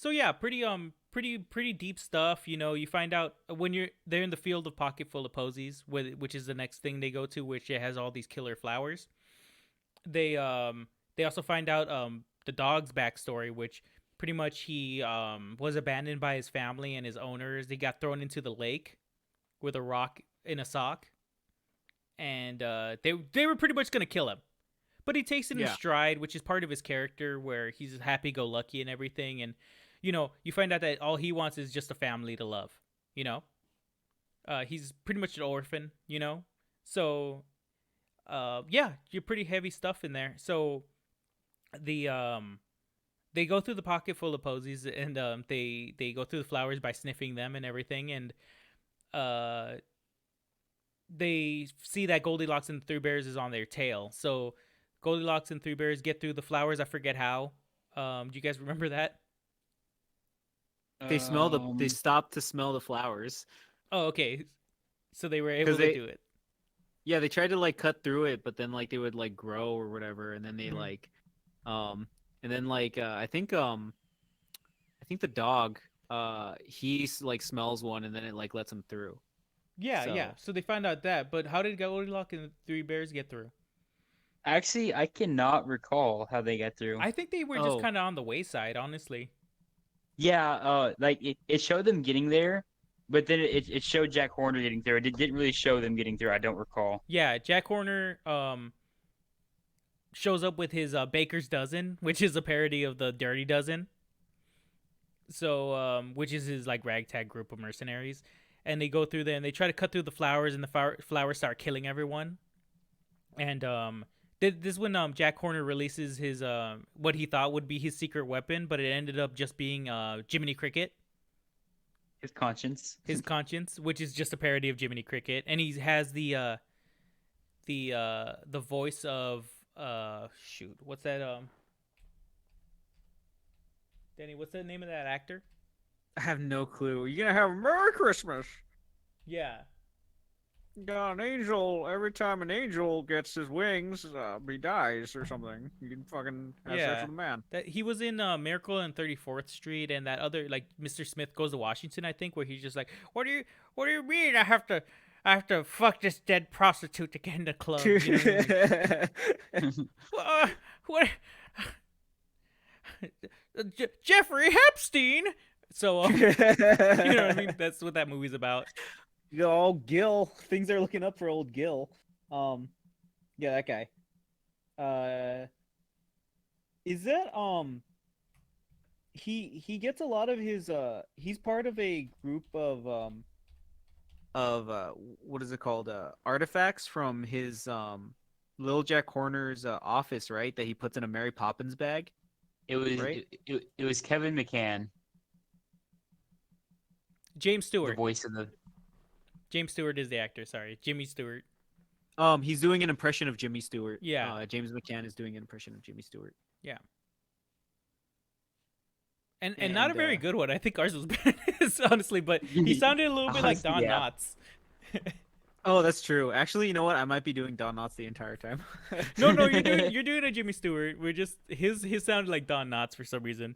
Speaker 4: yeah, pretty deep stuff. You know, you find out when they're in the field of Pocket Full of Posies, which is the next thing they go to, which it has all these killer flowers. They also find out the dog's backstory, which pretty much he was abandoned by his family and his owners. They got thrown into the lake with a rock in a sock, and they were pretty much gonna kill him. But he takes it in stride, which is part of his character, where he's happy-go-lucky and everything. And you know, you find out that all he wants is just a family to love. You know, he's pretty much an orphan. You know, so yeah, you're pretty heavy stuff in there. So they go through the Pocket Full of Posies, and they go through the flowers by sniffing them and everything, and they see that Goldilocks and the Three Bears is on their tail. So Goldilocks and Three Bears get through the flowers. I forget how. Do you guys remember that?
Speaker 5: They they stopped to smell the flowers.
Speaker 4: Oh, okay. So they were able to do it.
Speaker 5: Yeah, they tried to like cut through it, but then like they would like grow or whatever, and then they like, and then like I think the dog he like smells one, and then it like lets him through.
Speaker 4: Yeah. So they find out that, but how did Goldilocks and the Three Bears get through?
Speaker 6: Actually, I cannot recall how they got through.
Speaker 4: I think they were just kind of on the wayside, honestly.
Speaker 6: Yeah, like it showed them getting there, but then it showed Jack Horner getting through. It didn't really show them getting through. I don't recall.
Speaker 4: Yeah, Jack Horner shows up with his Baker's Dozen, which is a parody of the Dirty Dozen. So which is his like ragtag group of mercenaries, and they go through there and they try to cut through the flowers, and the flowers start killing everyone. And this is when Jack Horner releases his what he thought would be his secret weapon, but it ended up just being Jiminy Cricket.
Speaker 6: His conscience.
Speaker 4: His conscience, which is just a parody of Jiminy Cricket, and he has the voice of shoot, what's that Danny, what's the name of that actor?
Speaker 5: I have no clue. You're gonna have a Merry Christmas.
Speaker 4: Yeah.
Speaker 5: Got an angel. Every time an angel gets his wings, he dies or something. You can fucking have sex with a man.
Speaker 4: That he was in Miracle on 34th Street, and that other like Mr. Smith Goes to Washington, I think, where he's just like, what do you mean? I have to fuck this dead prostitute to get in the club. You know what? Jeffrey Epstein. So you know what I mean? That's what that movie's about.
Speaker 5: Old Gil. Things are looking up for old Gil. Yeah, that guy. Is that he gets a lot of his he's part of a group of what is it called? Artifacts from his Little Jack Horner's office, right? That he puts in a Mary Poppins bag.
Speaker 6: It was
Speaker 5: right?
Speaker 6: it was Kevin McCann,
Speaker 4: James Stewart.
Speaker 6: the voice of the.
Speaker 4: James Stewart is the actor. Sorry, Jimmy Stewart.
Speaker 5: He's doing an impression of Jimmy Stewart.
Speaker 4: Yeah.
Speaker 5: James McCann is doing an impression of Jimmy Stewart.
Speaker 4: Yeah. And not a very good one. I think ours was better, honestly, but he sounded a little bit like Don
Speaker 6: yeah.
Speaker 4: Knotts.
Speaker 5: Oh, that's true. Actually, you know what? I might be doing Don Knotts the entire time.
Speaker 4: No, no, you're doing a Jimmy Stewart. We're just his sounded like Don Knotts for some reason.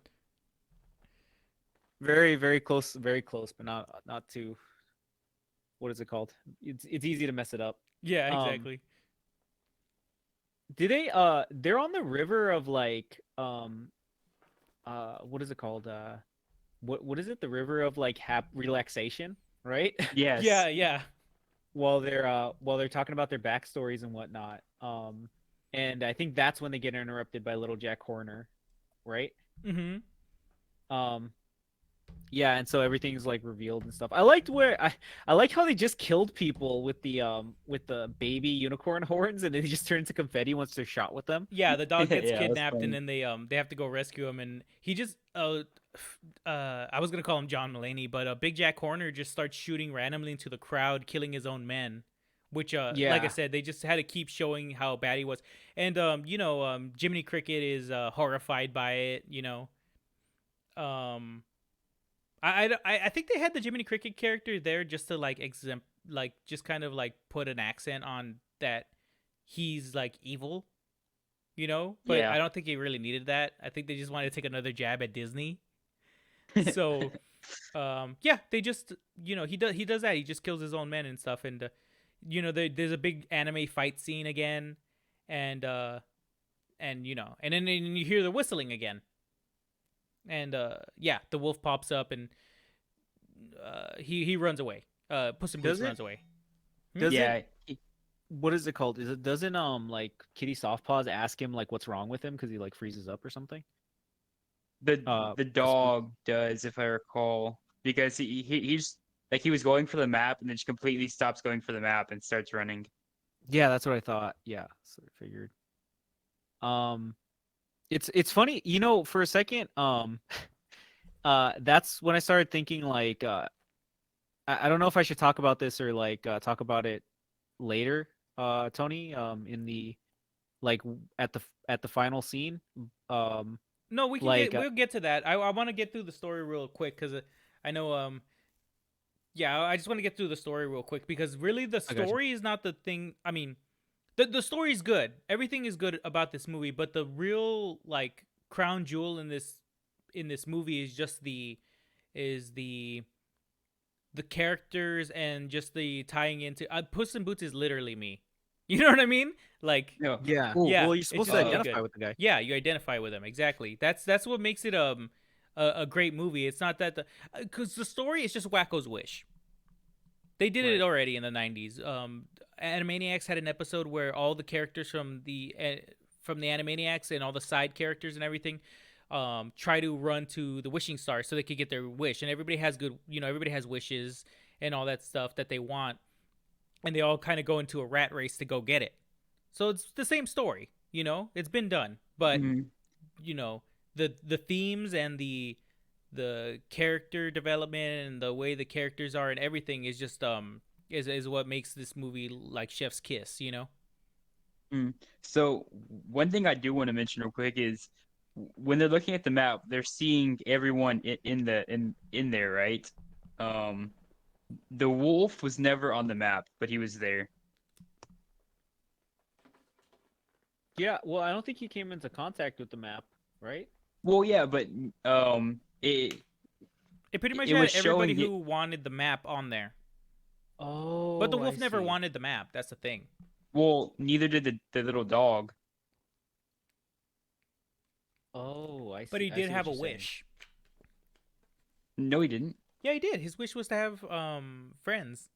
Speaker 5: Very, very close, but not too. What is it called? It's easy to mess it up.
Speaker 4: Yeah,
Speaker 5: Um,
Speaker 4: exactly.
Speaker 5: do they? They're on the river of like what is it called? What is it? The river of like relaxation, right?
Speaker 4: Yeah,
Speaker 6: Yes.
Speaker 4: yeah.
Speaker 5: While they're talking about their backstories and whatnot. And I think that's when they get interrupted by little Jack Horner, right?
Speaker 4: Mm-hmm.
Speaker 5: Um, yeah, and so everything's like revealed and stuff. I like how they just killed people with the baby unicorn horns and they just turn into confetti once they're shot with them.
Speaker 4: Yeah, the dog gets
Speaker 6: Yeah, that's
Speaker 4: kidnapped and
Speaker 6: funny.
Speaker 4: then they have to go rescue him and he just I was gonna call him John Mulaney, but Big Jack Horner just starts shooting randomly into the crowd, killing his own men. Which like I
Speaker 5: Yeah.
Speaker 4: said, they just had to keep showing how bad he was. And Jiminy Cricket is horrified by it, you know. Um I think they had the Jiminy Cricket character there just to like exempt like just kind of like put an accent on that he's like evil, you know? But
Speaker 6: Yeah.
Speaker 4: I don't think he really needed that. I think they just wanted to take another jab at Disney. So yeah, they just he does that. He just kills his own men and stuff and there's a big anime fight scene again and and then you hear the whistling again. And yeah, the wolf pops up and he runs away. Puss in Boots
Speaker 5: Does it?
Speaker 4: runs away.
Speaker 5: Does
Speaker 6: Yeah.
Speaker 5: it? What is it called? Is it doesn't like Kitty Softpaws ask him like what's wrong with him because he like freezes up or something?
Speaker 6: The
Speaker 5: Puss in Boots.
Speaker 6: dog does, if I recall, because he's like he was going for the map and then she completely stops going for the map and starts running.
Speaker 5: Yeah, that's what I thought. Yeah, so I figured. Um, it's funny, you know, for a second, that's when I started thinking like, I don't know if I should talk about this or like talk about it later, Tony, in the like at the final scene, um,
Speaker 4: No, we can
Speaker 5: like,
Speaker 4: we'll get to that. I want to get through the story real quick because I know yeah, I just want to get through the story real quick because really the
Speaker 5: I got you.
Speaker 4: story is not the thing. I mean, the story is good. Everything is good about this movie, but the real like crown jewel in this movie is just is the characters and just the tying into Puss in Boots is literally me. You know what I mean? Like
Speaker 6: No.
Speaker 5: Yeah.
Speaker 6: Ooh,
Speaker 4: yeah,
Speaker 5: Well, you're
Speaker 4: it's
Speaker 5: supposed
Speaker 4: just
Speaker 5: to
Speaker 4: really
Speaker 5: identify
Speaker 4: good.
Speaker 5: with the guy.
Speaker 4: Yeah, you identify with him exactly. That's what makes it a great movie. It's not that because the story is just Wacko's wish. They did it
Speaker 5: Right.
Speaker 4: already in the '90s. Animaniacs had an episode where all the characters from the Animaniacs and all the side characters and everything try to run to the wishing star so they could get their wish. And everybody has everybody has wishes and all that stuff that they want, and they all kind of go into a rat race to go get it. So it's the same story, it's been done, but
Speaker 6: mhm.
Speaker 4: you know the themes and the character development and the way the characters are and everything is just is what makes this movie like chef's kiss.
Speaker 6: Mm. So one thing I do want to mention real quick is when they're looking at the map, they're seeing everyone in there, right? Um, the wolf was never on the map, but he was there.
Speaker 5: Yeah. Well, I don't think he came into contact with the map, right?
Speaker 6: Well, yeah, but
Speaker 4: It pretty much
Speaker 6: it
Speaker 4: had
Speaker 6: was
Speaker 4: everybody
Speaker 6: showing it.
Speaker 4: who wanted the map on there, but the
Speaker 5: Oh, I
Speaker 4: wolf never
Speaker 5: see.
Speaker 4: wanted the map. That's the thing.
Speaker 6: Well, neither did the little dog.
Speaker 5: Oh, I
Speaker 4: But
Speaker 5: see.
Speaker 4: he
Speaker 5: I
Speaker 4: did
Speaker 5: see what
Speaker 4: have a
Speaker 5: you're saying.
Speaker 4: wish.
Speaker 6: No, he didn't.
Speaker 4: Yeah, he did. His wish was to have friends.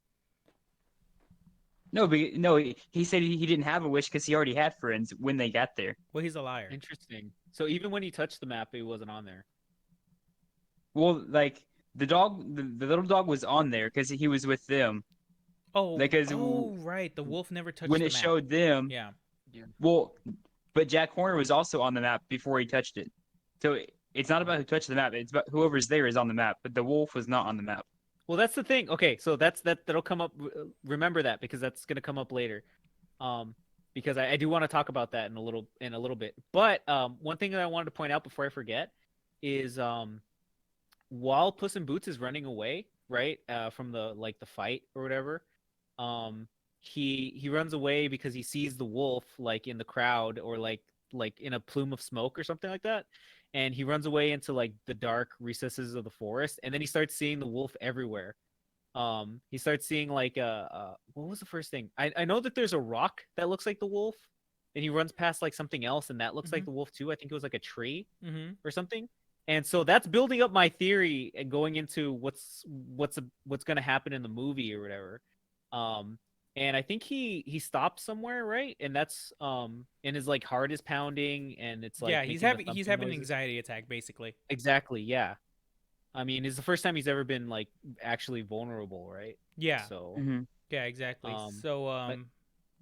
Speaker 6: No, but no, he said he didn't have a wish because he already had friends when they got there.
Speaker 4: Well, he's a liar.
Speaker 5: Interesting. So even when he touched the map, it wasn't on there.
Speaker 6: Well, like the little dog was on there because he was with them.
Speaker 4: Oh,
Speaker 6: Like, because
Speaker 4: oh, right. The wolf never
Speaker 6: when
Speaker 4: touched the
Speaker 6: it
Speaker 4: map.
Speaker 6: showed them,
Speaker 4: Yeah.
Speaker 5: Yeah.
Speaker 6: well, but Jack Horner was also on the map before he touched it. So it's not about who touched the map; it's about whoever's there is on the map. But the wolf was not on the map.
Speaker 5: Well, that's the thing. Okay, so that'll come up. Remember that because that's gonna come up later. Because I do want to talk about that in a little bit. But one thing that I wanted to point out before I forget is while Puss in Boots is running away, right, from the like the fight or whatever, he runs away because he sees the wolf like in the crowd or like in a plume of smoke or something like that, and he runs away into like the dark recesses of the forest, and then he starts seeing the wolf everywhere. He starts seeing like what was the first thing? I know that there's a rock that looks like the wolf, and he runs past like something else and that looks like the wolf too. I think it was like a tree
Speaker 4: Mm-hmm.
Speaker 5: or something. And so that's building up my theory and going into what's gonna happen in the movie or whatever. Um, and I think he stops somewhere, right? And that's and his like heart is pounding and it's like
Speaker 4: Yeah, he's
Speaker 5: making the
Speaker 4: having
Speaker 5: thumping
Speaker 4: an
Speaker 5: noises.
Speaker 4: anxiety attack basically.
Speaker 5: Exactly, yeah. I mean, it's the first time he's ever been like actually vulnerable, right?
Speaker 4: Yeah.
Speaker 5: So,
Speaker 6: Mhm.
Speaker 4: Yeah, exactly.
Speaker 5: um,
Speaker 4: So
Speaker 5: but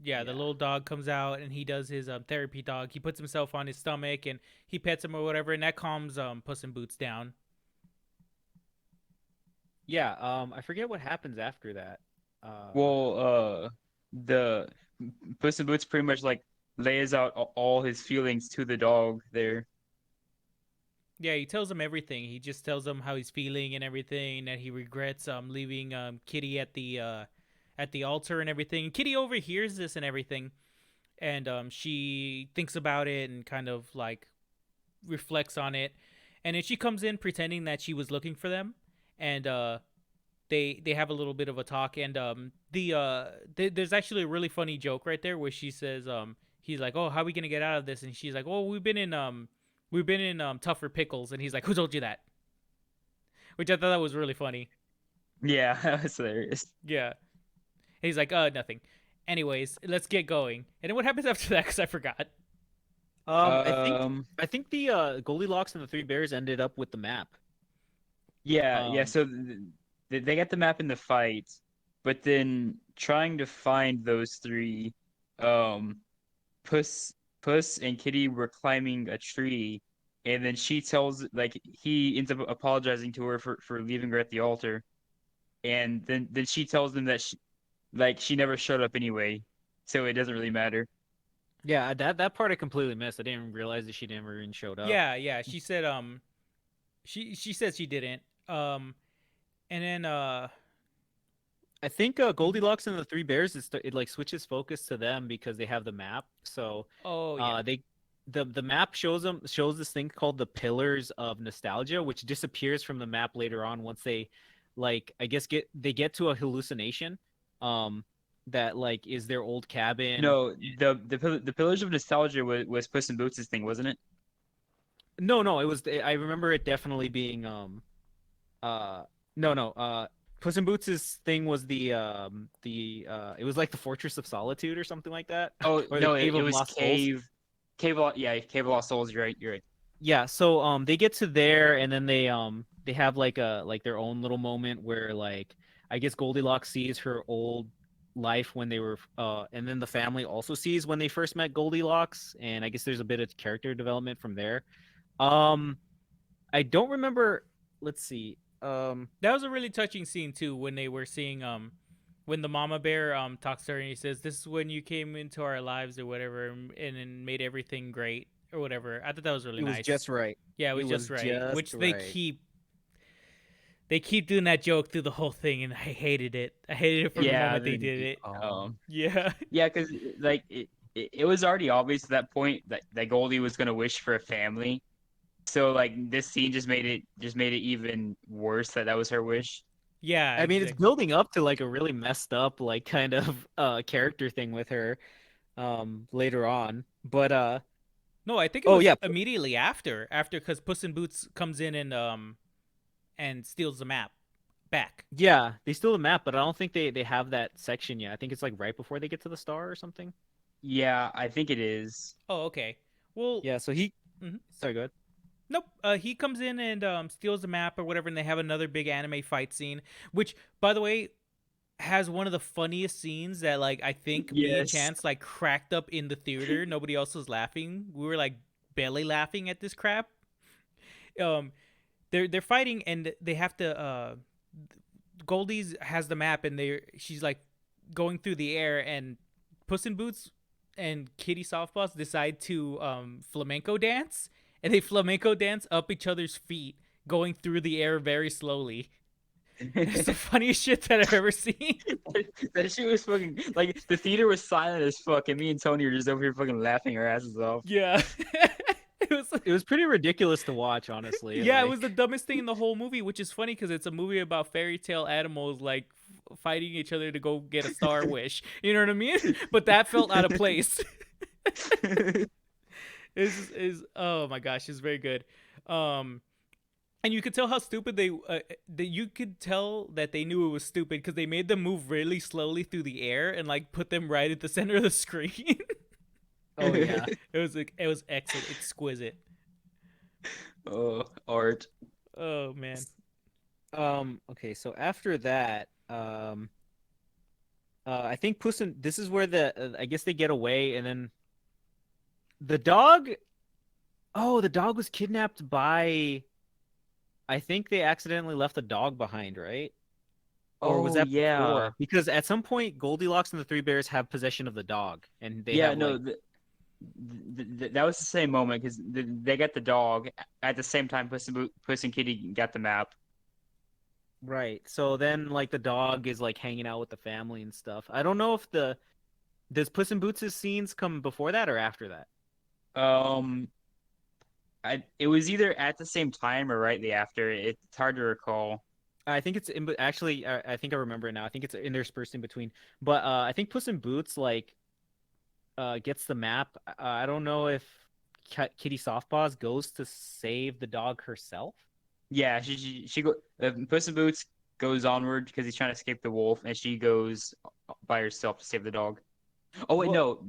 Speaker 4: yeah, the
Speaker 5: yeah,
Speaker 4: little dog comes out and he does his therapy dog. He puts himself on his stomach and he pets him or whatever, and that calms Puss in Boots down.
Speaker 5: yeah. I forget what happens after that.
Speaker 6: Well, the Puss in Boots pretty much like lays out all his feelings to the dog there.
Speaker 4: Yeah, he tells him everything. He just tells him how he's feeling and everything, that he regrets leaving Kitty at the altar and everything. And Kitty overhears this and everything, and she thinks about it and kind of like reflects on it, and then she comes in pretending that she was looking for them, and they have a little bit of a talk, and there's actually a really funny joke right there where she says he's like, oh, how are we gonna get out of this, and she's like, oh, we've been in tougher pickles, and he's like, who told you that? Which I thought that was really funny.
Speaker 6: Yeah, that's hilarious.
Speaker 4: Yeah. And he's like, nothing. Anyways, let's get going. And then what happens after that? Because I forgot.
Speaker 5: I think
Speaker 6: Um,
Speaker 5: I think the Goldilocks and the Three Bears ended up with the map.
Speaker 6: yeah.
Speaker 5: Um,
Speaker 6: So they get the map in the fight, but then trying to find those three, um, Puss, Puss and Kitty were climbing a tree, and then she tells like he ends up apologizing to her for leaving her at the altar, and then she tells him that she never showed up anyway, so it doesn't really matter.
Speaker 5: yeah, that part I completely missed. I didn't realize that she never even showed up.
Speaker 4: Yeah, yeah. She said she said she didn't. And then
Speaker 5: I think Goldilocks and the Three Bears it like switches focus to them because they have the map. So
Speaker 4: oh yeah.
Speaker 5: they the map shows this thing called the Pillars of Nostalgia, which disappears from the map later on once they like I guess get to a hallucination that like is their old cabin.
Speaker 6: No, the Pillars of Nostalgia was Puss in Boots' thing, wasn't it?
Speaker 5: No, it was I remember it definitely being no Puss in Boots' thing was the it was like the Fortress of Solitude or something like that.
Speaker 6: Oh
Speaker 5: Or the
Speaker 6: no,
Speaker 5: Cave
Speaker 6: it
Speaker 5: of
Speaker 6: was
Speaker 5: Lost Souls.
Speaker 6: Cave of Lost Souls. You're right. You're right.
Speaker 5: Yeah, so they get to there and then they have like their own little moment where like I guess Goldilocks sees her old life when they were and then the family also sees when they first met Goldilocks, and I guess there's a bit of character development from there. Um I don't remember, let's see.
Speaker 4: That was a really touching scene too when they were seeing when the mama bear talks to her and he says, this is when you came into our lives or whatever, and made everything great or whatever. I thought that was really
Speaker 5: It was
Speaker 4: nice.
Speaker 5: just right.
Speaker 4: Yeah, it was
Speaker 5: It
Speaker 4: just
Speaker 5: was
Speaker 4: right.
Speaker 5: just
Speaker 4: Which
Speaker 5: right.
Speaker 4: they keep doing that joke through the whole thing, and I hated it. I hated it from the
Speaker 6: Yeah.
Speaker 4: moment they did it. Yeah.
Speaker 6: Yeah, because like it was already obvious at that point that Goldie was gonna wish for a family. So like this scene just made it even worse that was her wish.
Speaker 4: Yeah,
Speaker 5: I mean, it's
Speaker 4: exactly.
Speaker 5: building up to like a really messed up like kind of character thing with her later on. But
Speaker 4: No, I think it
Speaker 5: oh
Speaker 4: was
Speaker 5: yeah,
Speaker 4: immediately after because Puss in Boots comes in and steals the map back.
Speaker 5: yeah, they steal the map, but I don't think they have that section yet. I think it's like right before they get to the star or something.
Speaker 6: Yeah, I think it is.
Speaker 4: Oh, okay. Well,
Speaker 5: Yeah, so he
Speaker 4: Mhm.
Speaker 5: sorry, go ahead.
Speaker 4: nope. He comes in and steals the map or whatever, and they have another big anime fight scene, which, by the way, has one of the funniest scenes that like I think me and
Speaker 6: Yes.
Speaker 4: Chance like cracked up in the theater. Nobody else was laughing. We were like belly laughing at this crap. Um, they're fighting and they have to. Goldie's has the map and she's like going through the air, and Puss in Boots and Kitty Softpaws decide to flamenco dance, and they flamenco dance up each other's feet, going through the air very slowly. It's the funniest shit that I've ever seen.
Speaker 6: That shit was fucking like the theater was silent as fuck, and me and Tony were just over here fucking laughing our asses off.
Speaker 4: Yeah. It was
Speaker 5: It was pretty ridiculous to watch, honestly.
Speaker 4: yeah, it
Speaker 5: like-
Speaker 4: was the dumbest thing in the whole movie, which is funny because it's a movie about fairy tale animals like fighting each other to go get a star wish. You know what I mean? But that felt out of place. Is oh my gosh, it's very good. And you could tell how stupid you could tell that they knew it was stupid because they made them move really slowly through the air and like put them right at the center of the screen.
Speaker 5: Oh yeah.
Speaker 4: It was excellent, exquisite.
Speaker 6: Oh, art.
Speaker 4: Oh man.
Speaker 5: Okay, so after that, I think Puss in this is where I guess they get away, and then the dog. Oh, the dog was kidnapped by. I think they accidentally left the dog behind, right? Or was that
Speaker 6: yeah.
Speaker 5: before? Because at some point, Goldilocks and the Three Bears have possession of the dog, and they
Speaker 6: Yeah,
Speaker 5: have,
Speaker 6: no,
Speaker 5: like-
Speaker 6: that was the same moment because they got the dog at the same time. Puss and Kitty got the map.
Speaker 5: right. So then, like, the dog is like hanging out with the family and stuff. I don't know if does Puss in Boots' scenes come before that or after that?
Speaker 6: It was either at the same time or rightly after. It's hard to recall.
Speaker 5: I think it's actually. I think I remember it now. I think it's interspersed in between. But I think Puss in Boots like gets the map. I don't know if Kitty Softpaws goes to save the dog herself.
Speaker 6: Yeah, she go. Puss in Boots goes onward because he's trying to escape the wolf, and she goes by herself to save the dog. Oh wait, no,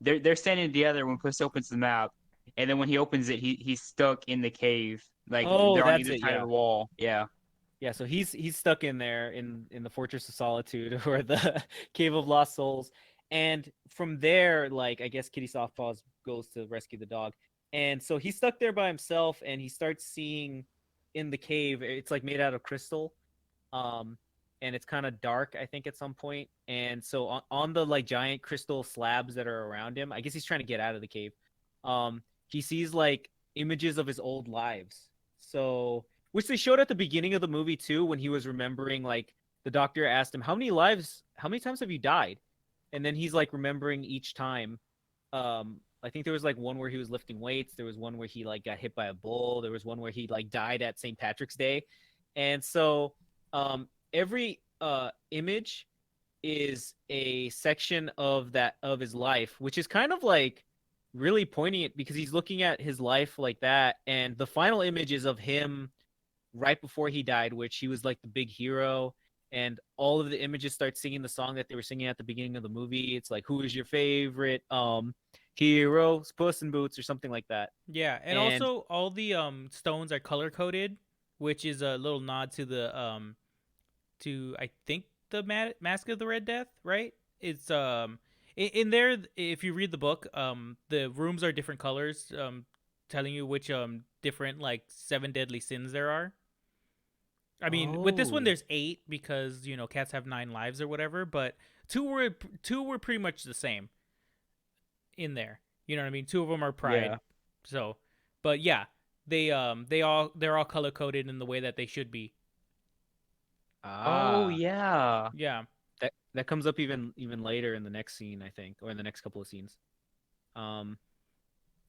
Speaker 6: they're standing together when Puss opens the map, and then when he opens it, he's stuck in the cave. Like
Speaker 5: Oh,
Speaker 6: they're on
Speaker 5: that's
Speaker 6: either
Speaker 5: it,
Speaker 6: side
Speaker 5: yeah.
Speaker 6: of the wall. Yeah.
Speaker 5: Yeah, so he's stuck in there in the Fortress of Solitude or the Cave of Lost Souls, and from there, like I guess Kitty Softpaws goes to rescue the dog, and so he's stuck there by himself, and he starts seeing in the cave. It's like made out of crystal, and it's kind of dark, I think, at some point, and so on the like giant crystal slabs that are around him, I guess he's trying to get out of the cave. He sees like images of his old lives, so. Which they showed at the beginning of the movie too, when he was remembering, like the doctor asked him, how many times have you died? And then he's like remembering each time. I think there was like one where he was lifting weights. There was one where he like got hit by a bull. There was one where he like died at St. Patrick's Day. And so every image is a section of his life, which is kind of like really poignant because he's looking at his life like that. And the final image is of him right before he died, which he was like the big hero, and all of the images start singing the song that they were singing at the beginning of the movie. It's like, who is your favorite hero? Puss in Boots or something like that.
Speaker 4: Yeah, and also all the stones are color coded, which is a little nod to the to I think the Mask of the Red Death, right? It's in there, if you read the book, the rooms are different colors, telling you which different like 7 deadly sins there are. I mean, with this one,
Speaker 5: Oh.
Speaker 4: there's 8 because cats have 9 lives or whatever, but two were pretty much the same in there. You know what I mean? 2 of them are pride.
Speaker 6: Yeah.
Speaker 4: So, but yeah, they're all color coded in the way that they should be.
Speaker 6: Oh yeah.
Speaker 4: Yeah.
Speaker 5: That comes up even later in the next scene, I think, or in the next couple of scenes.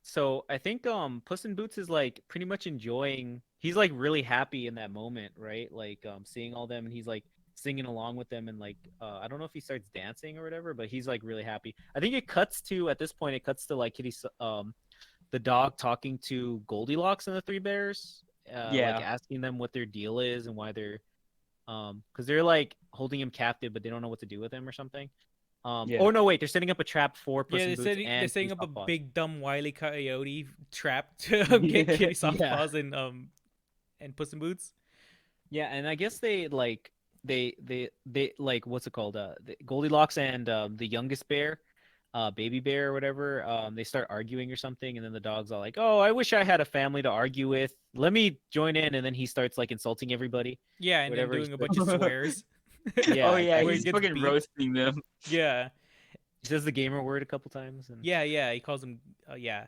Speaker 5: So I think Puss in Boots is like pretty much enjoying. He's like really happy in that moment, right? Like seeing all them, and he's like singing along with them, and like I don't know if he starts dancing or whatever, but he's like really happy. I think it cuts to like the dog talking to Goldilocks and the Three Bears,
Speaker 6: Yeah.
Speaker 5: like asking them what their deal is and why they're because they're like holding him captive, but they don't know what to do with him or something.
Speaker 6: Yeah.
Speaker 5: Oh no, wait! They're setting up a trap for Puss
Speaker 4: Yeah,
Speaker 5: in Boots
Speaker 4: they're
Speaker 5: and
Speaker 4: setting
Speaker 5: Kitty
Speaker 4: up a
Speaker 5: Softpaws.
Speaker 4: big dumb wily coyote trap to get Kitty Softpaws and Puss in Boots.
Speaker 5: Yeah, and I guess they like they like what's it called? Goldilocks and the youngest bear, baby bear or whatever. They start arguing or something, and then the dog's all like, "Oh, I wish I had a family to argue with. Let me join in." And then he starts like insulting everybody.
Speaker 4: Yeah, and
Speaker 5: Whatever
Speaker 4: then
Speaker 5: he's
Speaker 4: doing a bunch of swears.
Speaker 5: Yeah,
Speaker 6: Oh yeah,
Speaker 4: where he
Speaker 6: he's
Speaker 4: gets
Speaker 6: fucking
Speaker 4: beat.
Speaker 6: roasting them.
Speaker 4: Yeah,
Speaker 5: He says the gamer word a couple times. And...
Speaker 4: yeah. He calls him. Yeah.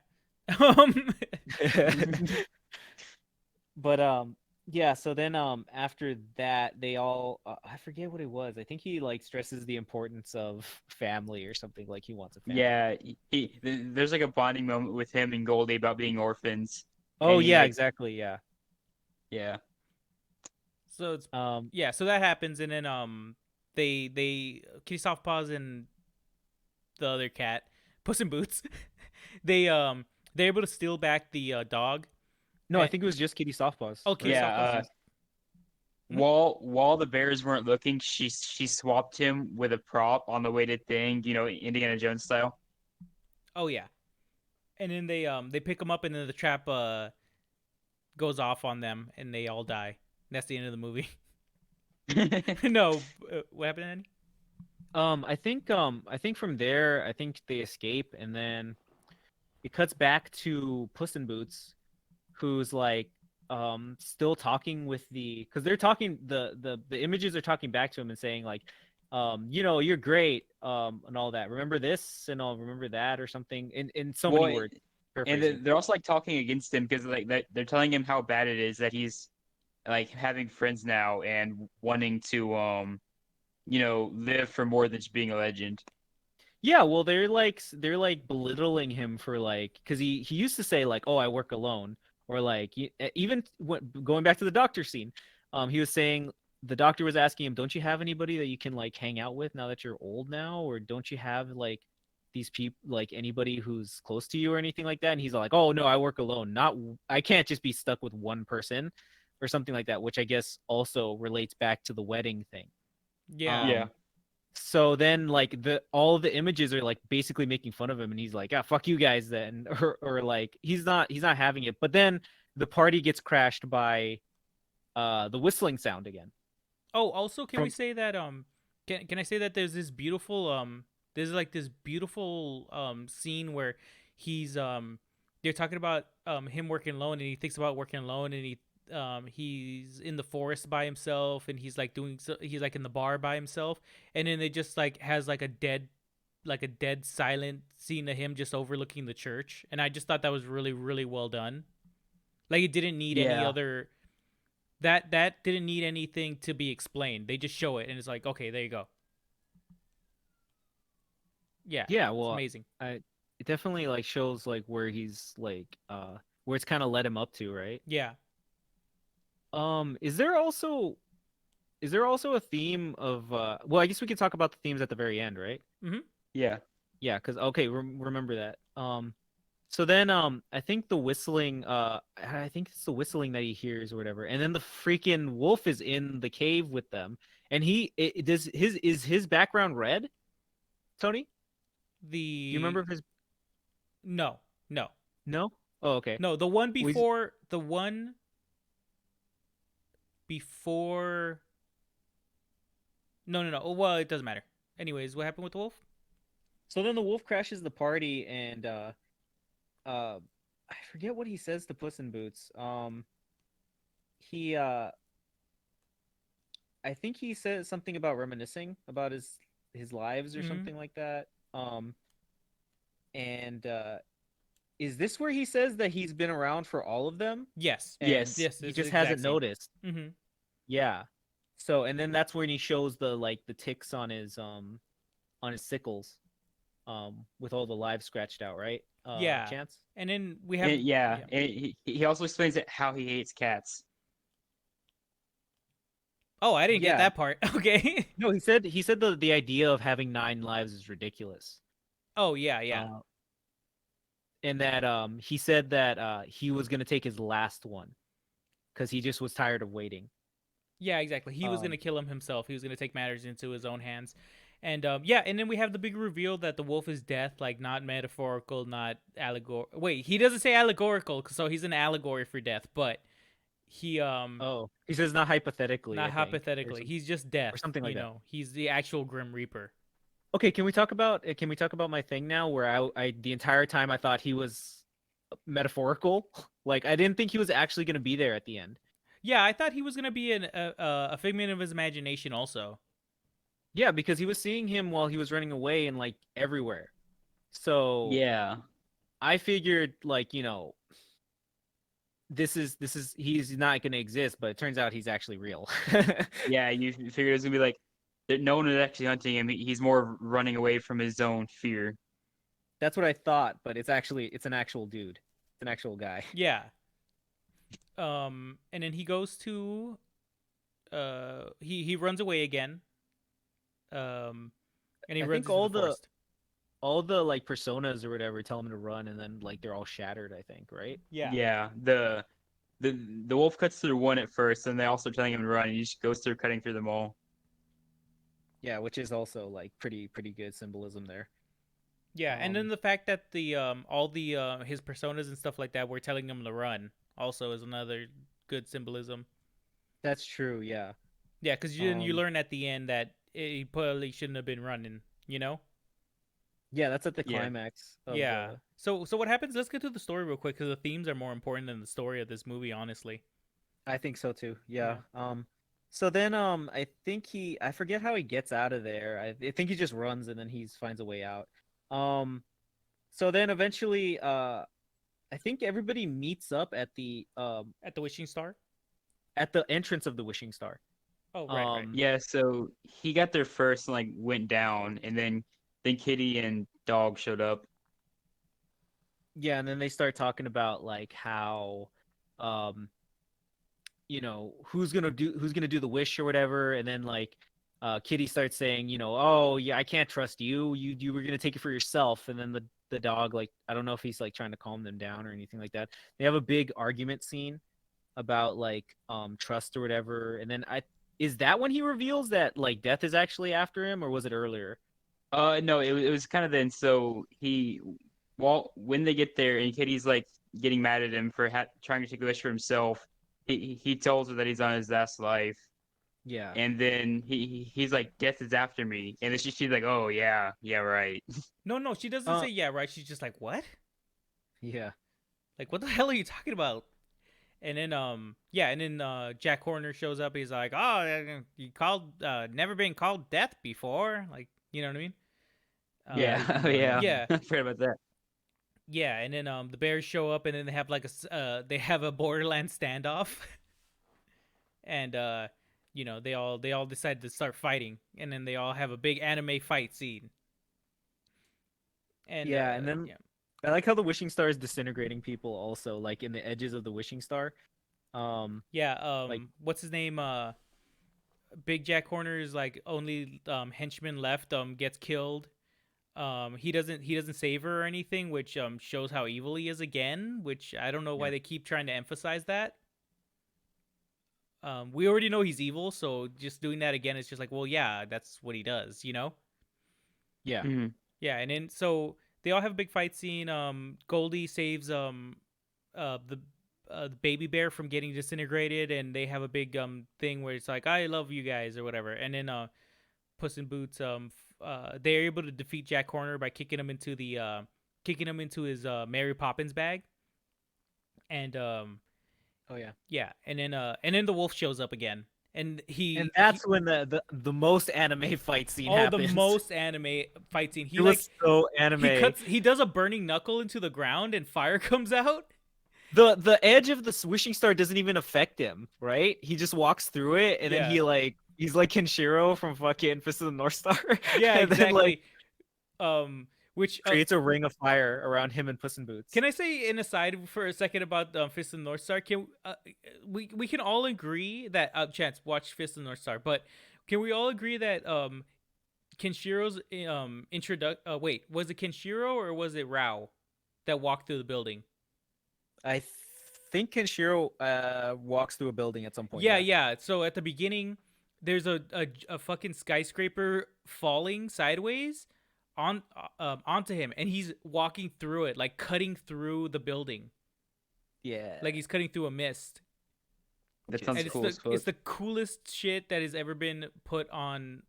Speaker 5: but yeah, so then after that they all I forget what it was. I think he like stresses the importance of family or something, like he wants a family.
Speaker 6: Yeah, there's like a bonding moment with him and Goldie about being orphans,
Speaker 5: Oh
Speaker 6: and he
Speaker 5: yeah,
Speaker 6: like,
Speaker 5: exactly, yeah.
Speaker 6: yeah,
Speaker 4: So it's
Speaker 5: Um
Speaker 4: yeah. So that happens, and then they Kitty Softpaws and the other cat, Puss in Boots, they they're able to steal back the dog.
Speaker 5: no, I
Speaker 4: And,
Speaker 5: think it was just Kitty Softpaws,
Speaker 4: oh, Kitty
Speaker 5: right?
Speaker 6: yeah.
Speaker 4: Softpaws. Mhm.
Speaker 6: While the bears weren't looking, she swapped him with a prop on the way to thing, Indiana Jones style.
Speaker 4: Oh yeah. And then they pick them up, and then the trap goes off on them, and they all die. That's the end of the movie. No, what happened, Andy?
Speaker 5: I think from there, I think they escape, and then it cuts back to Puss in Boots, who's like still talking with the, because they're talking, the images are talking back to him and saying like, you're great, and all that. Remember this, and I'll remember that, or something, in so many
Speaker 6: Well,
Speaker 5: words.
Speaker 6: and
Speaker 5: Paraphrasing.
Speaker 6: they're also like talking against him because like they're telling him how bad it is that he's like having friends now and wanting to live for more than just being a legend.
Speaker 5: Yeah, well, they're like belittling him for like, because he used to say like, oh, I work alone, or like even going back to the doctor scene, he was saying, the doctor was asking him, don't you have anybody that you can like hang out with now that you're old now, or don't you have like these people, like anybody who's close to you or anything like that? And he's like, oh no, I work alone, not I can't just be stuck with one person or something like that, which I guess also relates back to the wedding thing.
Speaker 4: Yeah.
Speaker 6: Yeah.
Speaker 5: Um, so then like all the images are like basically making fun of him, and he's like, ah, fuck you guys then, or like he's not having it. But then the party gets crashed by the whistling sound again.
Speaker 4: Oh, also, can we
Speaker 5: From
Speaker 4: say that can I say that there's like this beautiful scene where he's they're talking about him working alone, and he thinks about working alone, and he's in the forest by himself, and he's like in the bar by himself, and then it just like has like a dead silent scene of him just overlooking the church, and I just thought that was really really well done. Like it didn't need any
Speaker 6: Yeah.
Speaker 4: other that didn't need anything to be explained. They just show it, and it's like, okay, there you go. Yeah,
Speaker 5: Yeah,
Speaker 4: it's
Speaker 5: well,
Speaker 4: amazing.
Speaker 5: it definitely like shows like where he's like where it's kind of led him up to, right?
Speaker 4: Yeah.
Speaker 5: Is there also a theme of well, I guess we could talk about the themes at the very end, right?
Speaker 4: Mm-hmm.
Speaker 6: Yeah.
Speaker 5: Yeah, because okay, remember that. So then I think the whistling I think it's the whistling that he hears or whatever. And then the freaking wolf is in the cave with them. And does his is his background red, Tony? Do you remember
Speaker 4: The
Speaker 5: if his
Speaker 4: no, no,
Speaker 5: no? Oh, okay.
Speaker 4: no.
Speaker 5: Well, he's-
Speaker 4: The one before. No, no, no. Oh, well, it doesn't matter. Anyways, what happened with the wolf?
Speaker 5: so then the wolf crashes the party, and I forget what he says to Puss in Boots. He I think he says something about reminiscing about his lives or
Speaker 4: Mm-hmm.
Speaker 5: something like that. And is this where he says that he's been around for all of them
Speaker 4: Yes.
Speaker 5: and
Speaker 6: Yes.
Speaker 4: Yes.
Speaker 5: he
Speaker 4: It's the
Speaker 5: just
Speaker 4: exact
Speaker 5: hasn't
Speaker 4: same.
Speaker 5: noticed?
Speaker 4: Mm-hmm.
Speaker 5: Yeah. So and then that's when he shows the like the ticks on his sickles with all the lives scratched out, right?
Speaker 4: Yeah.
Speaker 5: Chance?
Speaker 4: And then we have
Speaker 6: Yeah.
Speaker 4: yeah.
Speaker 6: And he also explains it how he hates cats.
Speaker 4: Oh, I didn't get
Speaker 5: Yeah.
Speaker 4: that part. Okay.
Speaker 5: No, he said the idea of having 9 lives is ridiculous.
Speaker 4: Oh yeah, yeah.
Speaker 5: Uh, and that he said that he was gonna take his last one because he just was tired of waiting.
Speaker 4: Yeah, exactly. He was
Speaker 5: Um,
Speaker 4: gonna kill him himself. He was gonna take matters into his own hands, and yeah, and then we have the big reveal that the wolf is death, like not metaphorical, not allegorical. Wait, he doesn't say allegorical, so he's an allegory for death, but he
Speaker 5: oh, he says not hypothetically,
Speaker 4: not
Speaker 5: I think,
Speaker 4: hypothetically, he's just death.
Speaker 5: or something like
Speaker 4: You
Speaker 5: that.
Speaker 4: know, he's the actual Grim Reaper.
Speaker 5: Okay, can we talk about my thing now? Where I the entire time I thought he was metaphorical, like I didn't think he was actually gonna be there at the end.
Speaker 4: Yeah, I thought he was gonna be a figment of his imagination, also.
Speaker 5: Yeah, because he was seeing him while he was running away and like everywhere. So
Speaker 6: Yeah.
Speaker 5: I figured he's not going to exist, but it turns out he's actually real.
Speaker 6: Yeah, you figured it was gonna be like that. No one was actually hunting him. He's more running away from his own fear.
Speaker 5: That's what I thought, but it's an actual dude. It's an actual guy.
Speaker 4: Yeah. And then he goes to he runs away again. And he
Speaker 5: I
Speaker 4: runs
Speaker 5: think
Speaker 4: into the forest.
Speaker 5: all the like personas or whatever tell him to run, and then like they're all shattered, I think, right?
Speaker 4: Yeah.
Speaker 6: Yeah, the wolf cuts through one at first, and they also telling him to run, and he just goes through cutting through them all.
Speaker 5: Yeah, which is also like pretty good symbolism there.
Speaker 4: Yeah, and then the fact that the all the his personas and stuff like that were telling him to run also is another good symbolism.
Speaker 5: That's true. Yeah.
Speaker 4: Yeah, because you learn at the end that he probably shouldn't have been running. You know.
Speaker 5: Yeah, that's at the
Speaker 6: Yeah.
Speaker 5: climax. Of
Speaker 4: Yeah.
Speaker 5: the...
Speaker 4: So what happens? Let's get to the story real quick because the themes are more important than the story of this movie, honestly.
Speaker 5: I think so too. Yeah. So then I forget how he gets out of there. I think he just runs and then he finds a way out. So then eventually I think everybody meets up at the
Speaker 4: Wishing Star.
Speaker 5: at the entrance of the Wishing Star.
Speaker 4: Oh right.
Speaker 6: Yeah, so he got there first and like went down, and then Kitty and Dog showed up.
Speaker 5: Yeah, and then they start talking about like how you know, who's gonna do the wish or whatever, and then like Kitty starts saying, you know, oh yeah, I can't trust you. You were gonna take it for yourself, and then the dog, like, I don't know if he's like trying to calm them down or anything like that. They have a big argument scene about like trust or whatever, and then is that when he reveals that like death is actually after him, or was it earlier?
Speaker 6: No, it was kind of then. So when they get there, and Kitty's like getting mad at him for trying to take a wish for himself, he tells her that he's on his last life.
Speaker 5: Yeah.
Speaker 6: And then he's like, "Death is after me," and then she's like, "Oh yeah, right."
Speaker 4: No, she doesn't say yeah, right. She's just like, what?
Speaker 5: Yeah.
Speaker 4: Like, what the hell are you talking about? And then Jack Horner shows up. He's like, oh, you called never been called death before. Like, you know what I mean?
Speaker 6: Yeah. I forgot about that.
Speaker 4: Yeah, and then the bears show up, and then they have like a Borderlands standoff, and they all decide to start fighting, and then they all have a big anime fight scene. And
Speaker 5: and then I like how the Wishing Star is disintegrating people also, like in the edges of the Wishing Star. Like,
Speaker 4: what's his name? Big Jack Horner's like only henchman left gets killed. He doesn't save her or anything, which shows how evil he is again, which I don't know why they keep trying to emphasize that. We already know he's evil, so just doing that again is just like, well, yeah, that's what he does, you know?
Speaker 5: Yeah.
Speaker 6: Mm-hmm.
Speaker 4: Yeah, and then so they all have a big fight scene. Goldie saves the baby bear from getting disintegrated, and they have a big thing where it's like, I love you guys or whatever. And then Puss in Boots they're able to defeat Jack Horner by kicking him into his Mary Poppins bag. And
Speaker 5: Oh yeah.
Speaker 4: yeah, and then the wolf shows up again. And
Speaker 5: that's when the most anime fight scene happens.
Speaker 4: The most anime fight scene.
Speaker 5: It was so anime.
Speaker 4: He does a burning knuckle into the ground and fire comes out.
Speaker 5: The edge of the Wishing Star doesn't even affect him, right? He just walks through it, and then he's like Kenshiro from fucking Fist of the North Star.
Speaker 4: Yeah,
Speaker 5: and
Speaker 4: exactly. Which
Speaker 5: creates a ring of fire around him and Puss in Boots.
Speaker 4: Can I say an aside for a second about Fist of the North Star? Can we can all agree that Chance watch Fist of the North Star, but can we all agree that Kenshiro's wait, was it Kenshiro or was it Rao that walked through the building?
Speaker 5: I think Kenshiro walks through a building at some point.
Speaker 4: Yeah. So at the beginning, there's a fucking skyscraper falling sideways onto him, and he's walking through it, like cutting through the building.
Speaker 5: Yeah.
Speaker 4: Like he's cutting through a mist.
Speaker 6: That sounds cool as fuck.
Speaker 4: It's the coolest shit that has ever been put on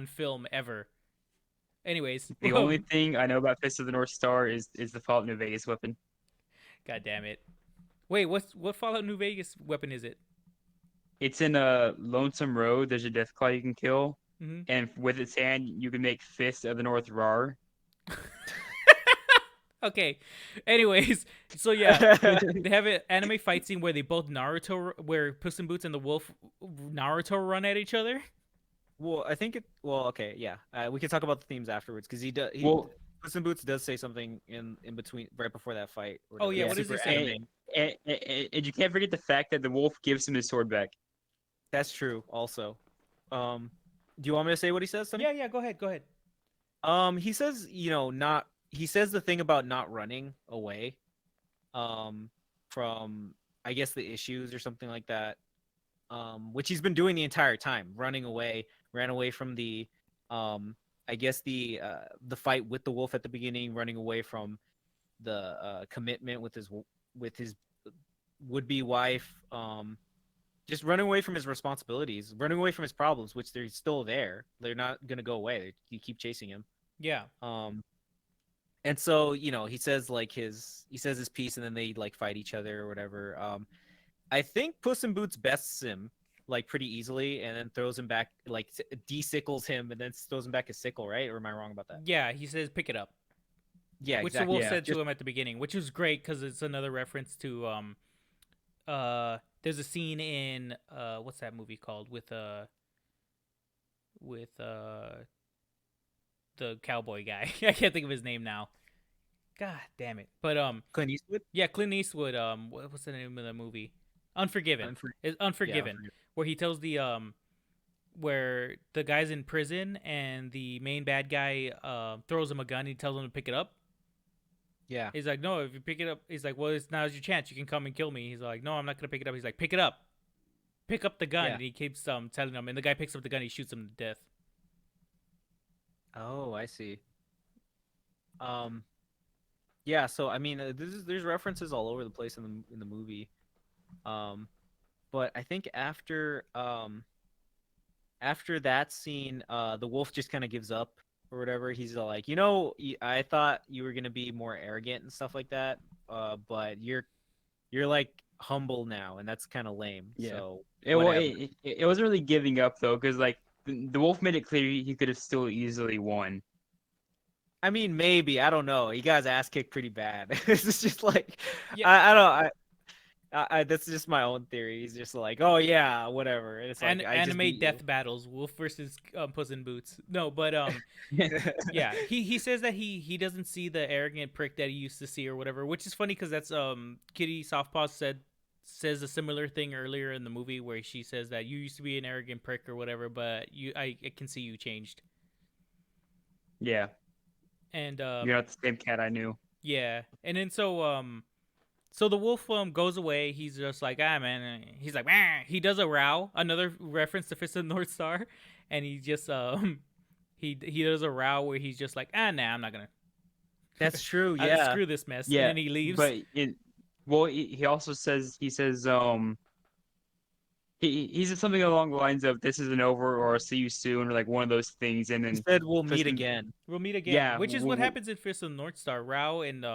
Speaker 4: film ever. Anyways,
Speaker 6: the only thing I know about Fist of the North Star is the Fallout New Vegas weapon.
Speaker 4: God damn it! Wait, what Fallout New Vegas weapon is it?
Speaker 6: It's in a Lonesome Road. There's a Deathclaw you can kill,
Speaker 4: Mm-hmm.
Speaker 6: and with its hand you can make Fist of the North Rar.
Speaker 4: Okay. Anyways, so yeah, they have an anime fight scene where they both where Puss in Boots and the wolf Naruto run at each other.
Speaker 5: Well, I think it. Well, okay, yeah. We can talk about the themes afterwards because
Speaker 6: Well,
Speaker 5: Puss in Boots does say something in between, right before that fight. Or
Speaker 4: Oh,
Speaker 5: whatever.
Speaker 4: yeah,
Speaker 5: It's
Speaker 4: what does he
Speaker 5: super
Speaker 4: say?
Speaker 5: anime.
Speaker 6: and you can't forget the fact that the wolf gives him his sword back.
Speaker 5: That's true. Also, do you want me to say what he says, Sonny?
Speaker 4: Yeah, go ahead.
Speaker 5: He says, not. He says the thing about not running away, from I guess the issues or something like that. Which he's been doing the entire time, running away, ran away from the, I guess the fight with the wolf at the beginning, running away from the commitment with his would-be wife, just running away from his responsibilities, running away from his problems, which they're still there. They're not gonna go away. You keep chasing him.
Speaker 4: Yeah.
Speaker 5: And so he says his piece, and then they like fight each other or whatever. I think Puss in Boots bests him like pretty easily, and then throws him back, like de-sickles him, and then throws him back his sickle, right? Or am I wrong about that?
Speaker 4: Yeah, he says pick it up.
Speaker 5: Yeah,
Speaker 4: Which
Speaker 5: exactly.
Speaker 4: the wolf
Speaker 6: Yeah.
Speaker 4: said to him at the beginning, which was great because it's another reference to there's a scene in what's that movie called with the cowboy guy. I can't think of his name now. God damn it. But
Speaker 5: Clint Eastwood.
Speaker 4: yeah, Clint Eastwood, what's the name of the movie? Unforgiven. It's Unforgiven,
Speaker 5: Unforgiven.
Speaker 4: where he tells the where the guy's in prison and the main bad guy throws him a gun and he tells him to pick it up.
Speaker 5: Yeah.
Speaker 4: He's like, no, if you pick it up, he's like, well, now's your chance. You can come and kill me. He's like, no, I'm not gonna pick it up. He's like, pick it up, pick up the gun,
Speaker 5: Yeah.
Speaker 4: and he keeps telling him, and the guy picks up the gun, he shoots him to death.
Speaker 5: Oh, I see. Yeah. So I mean, there's references all over the place in the movie. But I think after that scene, the wolf just kind of gives up or whatever. He's like, I thought you were gonna be more arrogant and stuff like that, but you're like humble now, and that's kind of lame.
Speaker 6: Yeah.
Speaker 5: So
Speaker 6: It
Speaker 5: whatever.
Speaker 6: it wasn't really giving up though, because like the wolf made it clear he could have still easily won.
Speaker 5: I mean, maybe, I don't know. He got his ass kicked pretty bad. It's just like,
Speaker 4: Yeah.
Speaker 5: I don't. That's just my own theory. He's just like, oh yeah, whatever. And it's like,
Speaker 4: And
Speaker 5: I just
Speaker 4: anime
Speaker 5: beat
Speaker 4: death battles, wolf versus Puss in Boots. No, but
Speaker 5: you.
Speaker 4: yeah, he says that he doesn't see the arrogant prick that he used to see or whatever, which is funny because that's Kitty Softpaw says a similar thing earlier in the movie where she says that you used to be an arrogant prick or whatever, but I can see you changed.
Speaker 6: Yeah,
Speaker 4: And
Speaker 6: you're not the same cat I knew.
Speaker 4: yeah, and then so the wolf goes away. He's just like, man. He's like, "Meh." He does a row, another reference to Fist of the North Star, and he just he does a row where he's just like, nah, I'm not gonna.
Speaker 5: That's true.
Speaker 4: I
Speaker 5: Yeah.
Speaker 4: screw this mess.
Speaker 6: Yeah,
Speaker 4: And then he leaves.
Speaker 6: but he also says he says he said something along the lines of "This isn't over" or "See you soon" or like one of those things, and
Speaker 5: He
Speaker 6: then
Speaker 5: said we'll meet
Speaker 6: Fist of-
Speaker 5: again.
Speaker 4: We'll meet again.
Speaker 6: Yeah,
Speaker 4: Which is what
Speaker 6: we'll-
Speaker 4: happens in Fist of the North Star. Rao and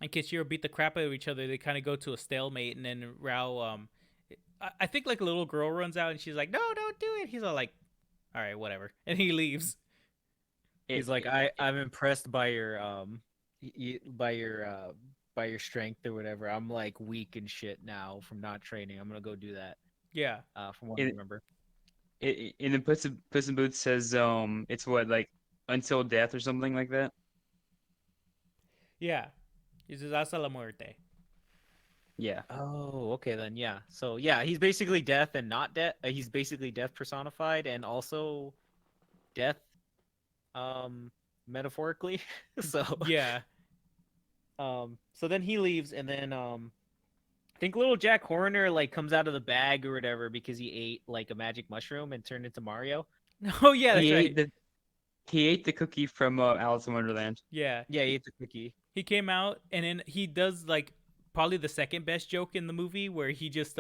Speaker 4: Kishiro beat the crap out of each other. They kind of go to a stalemate, and then Rao I think like a little girl runs out and she's like, no, don't do it. He's all like, all right, whatever, and he leaves.
Speaker 5: He's like, I'm impressed by your by your strength or whatever. I'm like weak and shit now from not training. I'm gonna go do that.
Speaker 4: Yeah.
Speaker 5: From what I remember.
Speaker 6: And then Puss in Boots says it's what, like until death or something like that.
Speaker 4: Yeah. He says hasta la muerte.
Speaker 6: Yeah.
Speaker 5: Oh, okay then. Yeah. So yeah, he's basically death and not death. He's basically death personified and also death, metaphorically. So
Speaker 4: Yeah.
Speaker 5: So then he leaves, and then I think little Jack Horner like comes out of the bag or whatever because he ate like a magic mushroom and turned into Mario.
Speaker 4: Oh yeah, that's
Speaker 6: he
Speaker 4: right.
Speaker 6: ate the he ate the cookie from Alice in Wonderland.
Speaker 4: Yeah.
Speaker 5: Yeah, he ate the cookie.
Speaker 4: He came out and then he does like probably the second best joke in the movie where he just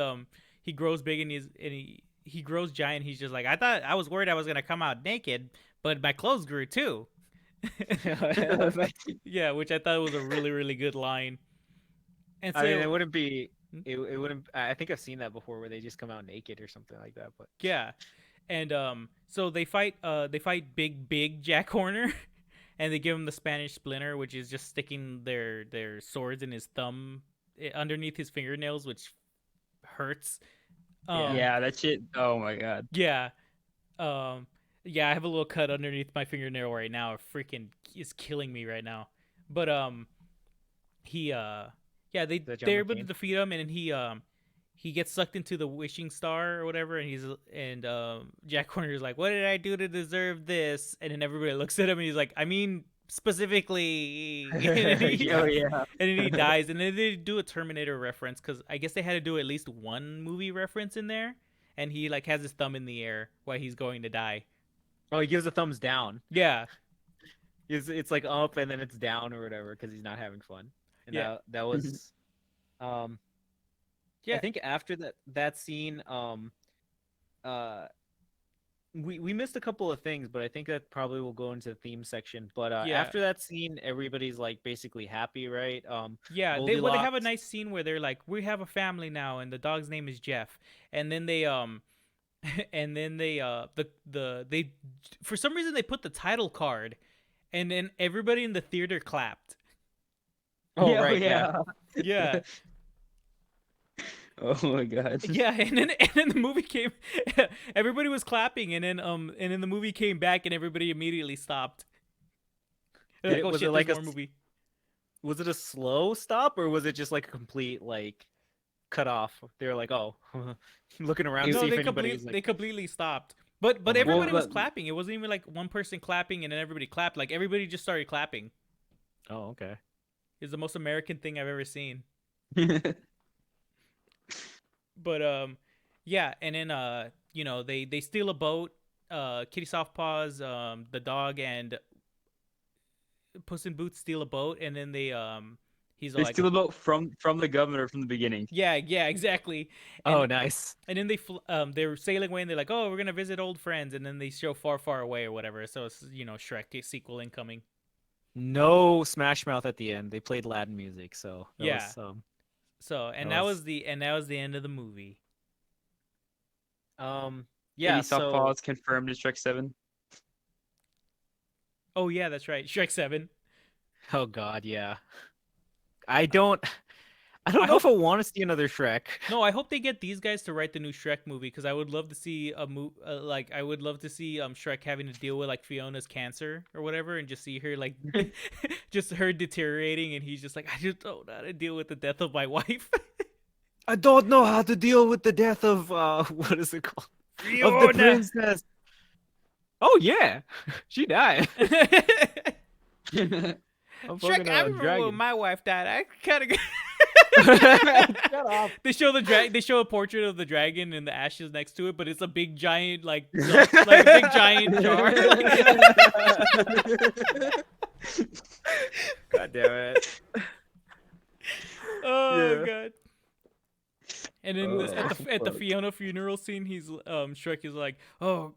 Speaker 4: he grows big and he grows giant. He's just like, I was worried I was gonna come out naked, but my clothes grew too. Yeah, which I thought was a really, really good line. And so,
Speaker 5: I mean, it wouldn't be. It wouldn't. I think I've seen that before, where they just come out naked or something like that. But
Speaker 4: yeah, and so they fight big Jack Horner, and they give him the Spanish Splinter, which is just sticking their swords in his thumb underneath his fingernails, which hurts.
Speaker 6: Yeah, that shit. Oh my god.
Speaker 4: Yeah. Yeah, I have a little cut underneath my fingernail right now. It freaking is killing me right now. But yeah,
Speaker 5: that John
Speaker 4: they're able to
Speaker 5: McCain?
Speaker 4: defeat him, and he gets sucked into the wishing star or whatever, and Jack Horner's like, "What did I do to deserve this?" And then everybody looks at him, and he's like, "I mean, specifically." And
Speaker 5: Oh yeah.
Speaker 4: then he dies, and then they do a Terminator reference because I guess they had to do at least one movie reference in there, and he like has his thumb in the air while he's going to die.
Speaker 5: Oh, he gives a thumbs down.
Speaker 4: Yeah,
Speaker 5: It's like up and then it's down or whatever because he's not having fun. And
Speaker 4: Yeah.
Speaker 5: that was
Speaker 4: Yeah.
Speaker 5: I think after that scene, we missed a couple of things, but I think that probably will go into the theme section. But
Speaker 4: Yeah.
Speaker 5: after that scene, everybody's like basically happy, right?
Speaker 4: yeah. They have a
Speaker 5: Goldilocks-
Speaker 4: nice scene where they're like, "We have a family now, and the dog's name is Jeff." And then they and then they they for some reason they put the title card, and then everybody in the theater clapped.
Speaker 5: Oh
Speaker 6: Yeah,
Speaker 5: right,
Speaker 6: yeah.
Speaker 4: Yeah.
Speaker 6: Oh my god.
Speaker 4: Yeah, and then the movie came. Everybody was clapping, and then the movie came back, and everybody immediately stopped. They're
Speaker 5: Did
Speaker 4: like,
Speaker 5: it-
Speaker 4: "Oh
Speaker 5: was
Speaker 4: shit,
Speaker 5: it like
Speaker 4: there's
Speaker 5: a
Speaker 4: more
Speaker 5: s-
Speaker 4: movie."
Speaker 5: Was it a slow stop or was it just like a complete like cut off? They were like, oh, looking around to
Speaker 4: No,
Speaker 5: see if
Speaker 4: they
Speaker 5: anybody's like.
Speaker 4: they completely stopped. But
Speaker 5: my
Speaker 4: everybody
Speaker 6: God.
Speaker 4: was clapping. It wasn't even like one person clapping and then everybody clapped. Like everybody just started clapping.
Speaker 5: Oh, okay.
Speaker 4: It's the most American thing I've ever seen. But yeah, and then they steal a boat. Kitty Softpaws, the dog, and Puss in Boots steal a boat, and then he's
Speaker 6: They
Speaker 4: like,
Speaker 6: steal a boat from the governor from the beginning.
Speaker 4: yeah, exactly.
Speaker 5: Oh, nice.
Speaker 4: And then they're sailing away, and they're like, "Oh, we're gonna visit old friends," and then they show Far, Far Away or whatever. So it's Shrek sequel incoming.
Speaker 5: No Smash Mouth at the end. They played Latin music, so that
Speaker 4: Yeah.
Speaker 5: was,
Speaker 4: So and
Speaker 5: That
Speaker 4: that
Speaker 5: was-
Speaker 4: was the end of the movie.
Speaker 5: yeah.
Speaker 6: Any
Speaker 5: So
Speaker 6: softballs confirmed in Shrek 7.
Speaker 4: Oh yeah, that's right, Shrek 7.
Speaker 5: oh god, yeah. I don't
Speaker 4: I
Speaker 5: know if I want to see another Shrek.
Speaker 4: No, I hope they get these guys to write the new Shrek movie because I would love to see I would love to see Shrek having to deal with like Fiona's cancer or whatever, and just see her like just her deteriorating, and he's just like, I just don't know how to deal with the death of my wife.
Speaker 5: I don't know how to deal with the death of what is it called? Of the
Speaker 4: Fiona.
Speaker 5: princess. Oh yeah, she died. I'm
Speaker 4: Shrek,
Speaker 5: fucking
Speaker 4: I
Speaker 5: a
Speaker 4: remember
Speaker 5: dragon.
Speaker 4: when my wife died. I kind of.
Speaker 5: Shut up.
Speaker 4: They show they show a portrait of the dragon and the ashes next to it, but it's a big giant like a big giant jar.
Speaker 5: God damn it.
Speaker 4: Oh
Speaker 5: Yeah.
Speaker 4: god. And then at the Fiona funeral scene, Shrek is like, oh,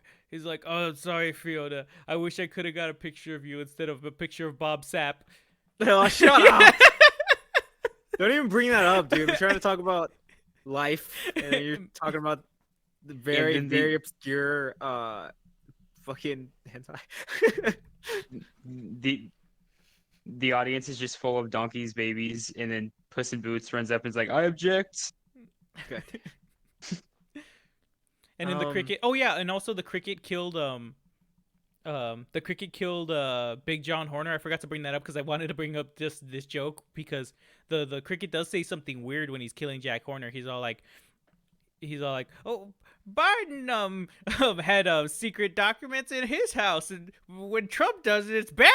Speaker 4: sorry, Fiona. I wish I could have got a picture of you instead of a picture of Bob Sapp.
Speaker 5: Oh, shut up. Don't even bring that up, dude. I'm trying to talk about life, and then you're talking about the very,
Speaker 6: then the-
Speaker 5: very obscure fucking hentai.
Speaker 6: The audience is just full of donkeys, babies, and then Puss in Boots runs up and is like, I object.
Speaker 5: Okay.
Speaker 4: And then the cricket. Oh yeah, and also the cricket killed Big John Horner. I forgot to bring that up because I wanted to bring up just this joke because the cricket does say something weird when he's killing Jack Horner. He's all like, oh, Biden had secret documents in his house, and when Trump does it, it's bad.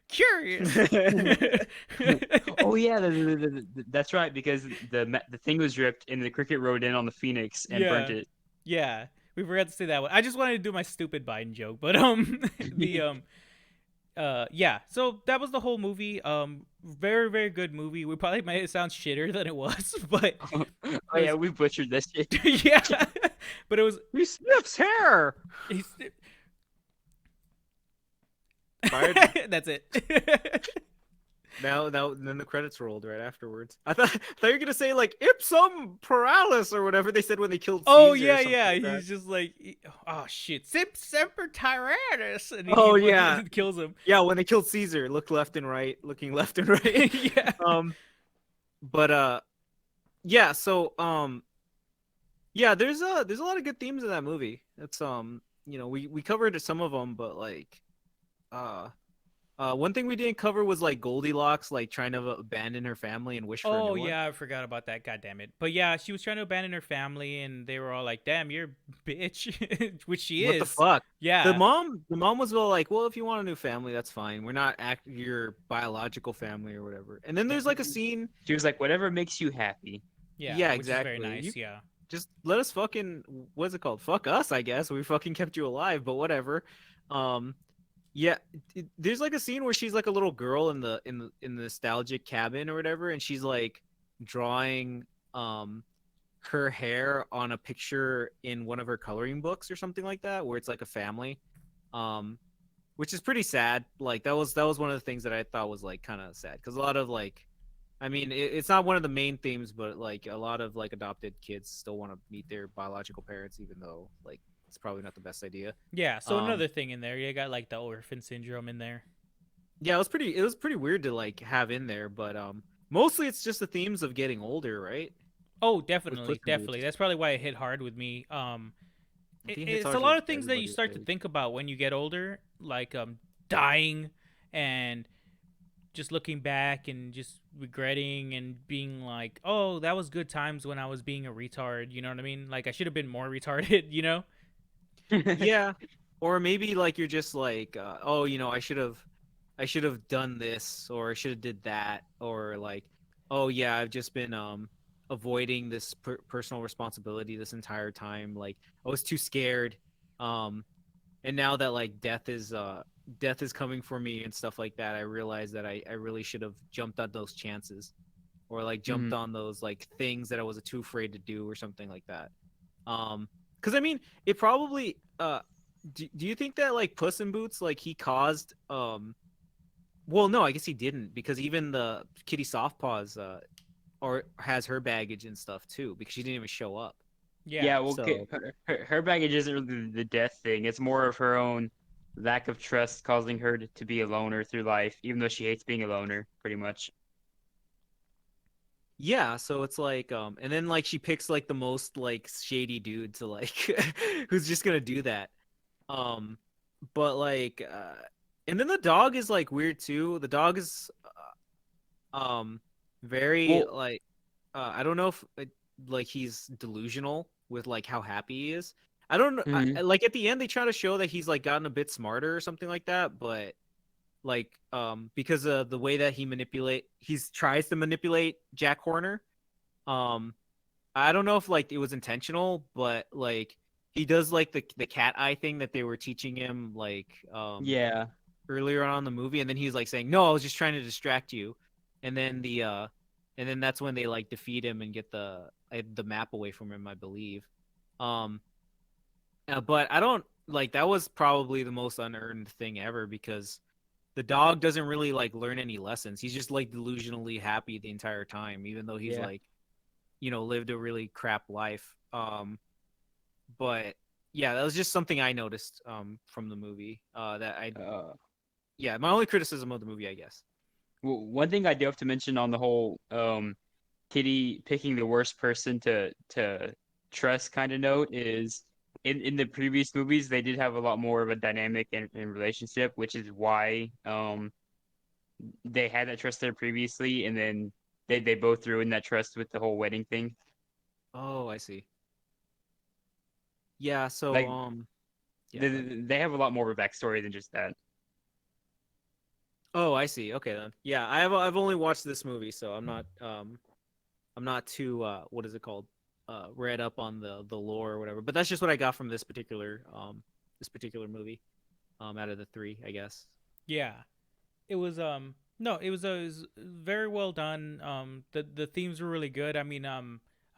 Speaker 4: Curious.
Speaker 6: Oh yeah, that's right, because the thing was ripped and the cricket rode in on the Phoenix and burnt
Speaker 4: Yeah.
Speaker 6: it.
Speaker 4: Yeah, we forgot to say that one. I just wanted to do my stupid Biden joke, but yeah. So that was the whole movie. Very, very good movie. We probably made it sound shitter than it was, but
Speaker 6: Oh yeah, we butchered this shit.
Speaker 4: yeah. But it was.
Speaker 5: He sniffs hair.
Speaker 4: That's it.
Speaker 5: Now, then the credits rolled right afterwards. I thought you were gonna say like ipsum paralis or whatever they said when they killed
Speaker 4: Oh
Speaker 5: Caesar or
Speaker 4: yeah,
Speaker 5: something
Speaker 4: yeah.
Speaker 5: like that.
Speaker 4: He's just like, oh shit, semper tyrannis, and he
Speaker 5: Oh yeah,
Speaker 4: fucking kills him.
Speaker 5: yeah. When they killed Caesar, looked left and right, looking left and right.
Speaker 4: Yeah.
Speaker 5: But yeah. So yeah. There's a lot of good themes in that movie. It's we covered some of them, but like uh one thing we didn't cover was like Goldilocks like trying to abandon her family and wish for a
Speaker 4: Oh
Speaker 5: new one.
Speaker 4: yeah, I forgot about that. God damn it. But yeah, she was trying to abandon her family, and they were all like, "Damn, you're a bitch," which she
Speaker 5: What the
Speaker 4: is.
Speaker 5: fuck?
Speaker 4: Yeah.
Speaker 5: The mom was all like, "Well, if you want a new family, that's fine. We're not your biological family or whatever." And then there's like a scene.
Speaker 6: She was like, "Whatever makes you happy."
Speaker 4: Yeah.
Speaker 5: Yeah,
Speaker 4: Which is very
Speaker 5: exactly.
Speaker 4: nice.
Speaker 5: You
Speaker 4: Yeah.
Speaker 5: just let us fucking what's it called? Fuck us, I guess. We fucking kept you alive, but whatever. Um, yeah, there's like a scene where she's like a little girl in the nostalgic cabin or whatever, and she's like drawing her hair on a picture in one of her coloring books or something like that, where it's like a family, um, which is pretty sad. Like that was one of the things that I thought was like kind of sad because a lot of like, I mean, it's not one of the main themes, but like a lot of like adopted kids still want to meet their biological parents, even though like it's probably not the best idea.
Speaker 4: Yeah. So
Speaker 5: Um,
Speaker 4: another thing in there, you got like the orphan syndrome in there.
Speaker 5: yeah, it was pretty weird to like have in there, but mostly it's just the themes of getting older, right?
Speaker 4: Oh,
Speaker 5: With Puss
Speaker 4: definitely,
Speaker 5: in
Speaker 4: definitely.
Speaker 5: Boots.
Speaker 4: That's probably why it hit hard with me.
Speaker 5: I think it hits
Speaker 4: It's a
Speaker 5: hard
Speaker 4: lot
Speaker 5: with
Speaker 4: of things that you
Speaker 5: everybody.
Speaker 4: start to think about when you get older, like dying and just looking back and just regretting and being like, oh, that was good times when I was being a retard. You know what I mean? Like I should have been more retarded. You know?
Speaker 5: Yeah, or maybe like you're just like, oh, I should have done this, or I should have did that, or like, oh yeah, I've just been avoiding this personal responsibility this entire time. Like I was too scared, um, and now that like death is coming for me and stuff like that, I realize that I really should have jumped on those chances, or like jumped
Speaker 6: Mhm.
Speaker 5: on those like things that I was too afraid to do, or something like that. Because I mean, it probably do you think that like Puss in Boots like he caused well no, I guess he didn't because even the Kitty Softpaws or has her baggage and stuff too because she didn't even show up.
Speaker 4: Yeah.
Speaker 6: Yeah, well,
Speaker 5: So
Speaker 6: her baggage isn't really the death thing. It's more of her own lack of trust causing her to be a loner through life, even though she hates being a loner, pretty much.
Speaker 5: yeah, so it's like and then like she picks like the most like shady dude to like who's just gonna do that. Um but like and then the dog is like weird too. The dog is um very
Speaker 6: Well,
Speaker 5: like I don't know if like he's delusional with like how happy he is. I don't know.
Speaker 6: mhm.
Speaker 5: Like at the end, they try to show that he's like gotten a bit smarter or something like that. But like because of the way that he tries to manipulate Jack Horner. Um, I don't know if like it was intentional, but like he does like the cat eye thing that they were teaching him like
Speaker 6: Yeah.
Speaker 5: earlier on in the movie, and then he's like saying, "No, I was just trying to distract you," and then that's when they like defeat him and get the map away from him, I believe. Um, but I don't like that was probably the most unearned thing ever because the dog doesn't really like learn any lessons. He's just like delusionally happy the entire time, even though he's
Speaker 6: Yeah.
Speaker 5: like, lived a really crap life. But yeah, that was just something I noticed from the movie. That I
Speaker 6: Uh,
Speaker 5: yeah, my only criticism of the movie, I guess.
Speaker 6: well, one thing I do have to mention on the whole Kitty picking the worst person to trust kind of note is in the previous movies they did have a lot more of a dynamic and relationship, which is why they had that trust there previously, and then they both ruined that trust with the whole wedding thing.
Speaker 5: Oh, I see. Yeah, so
Speaker 6: Like
Speaker 5: yeah.
Speaker 6: they,
Speaker 5: Go ahead.
Speaker 6: they have a lot more of a backstory than just that.
Speaker 5: Oh, I see. Okay then. Yeah, I've only watched this movie, so I'm not too what is it called? Read up on the lore or whatever. But that's just what I got from this particular movie. Out of the three, I guess.
Speaker 4: Yeah. It was no, it was very well done. The themes were really good. I mean, I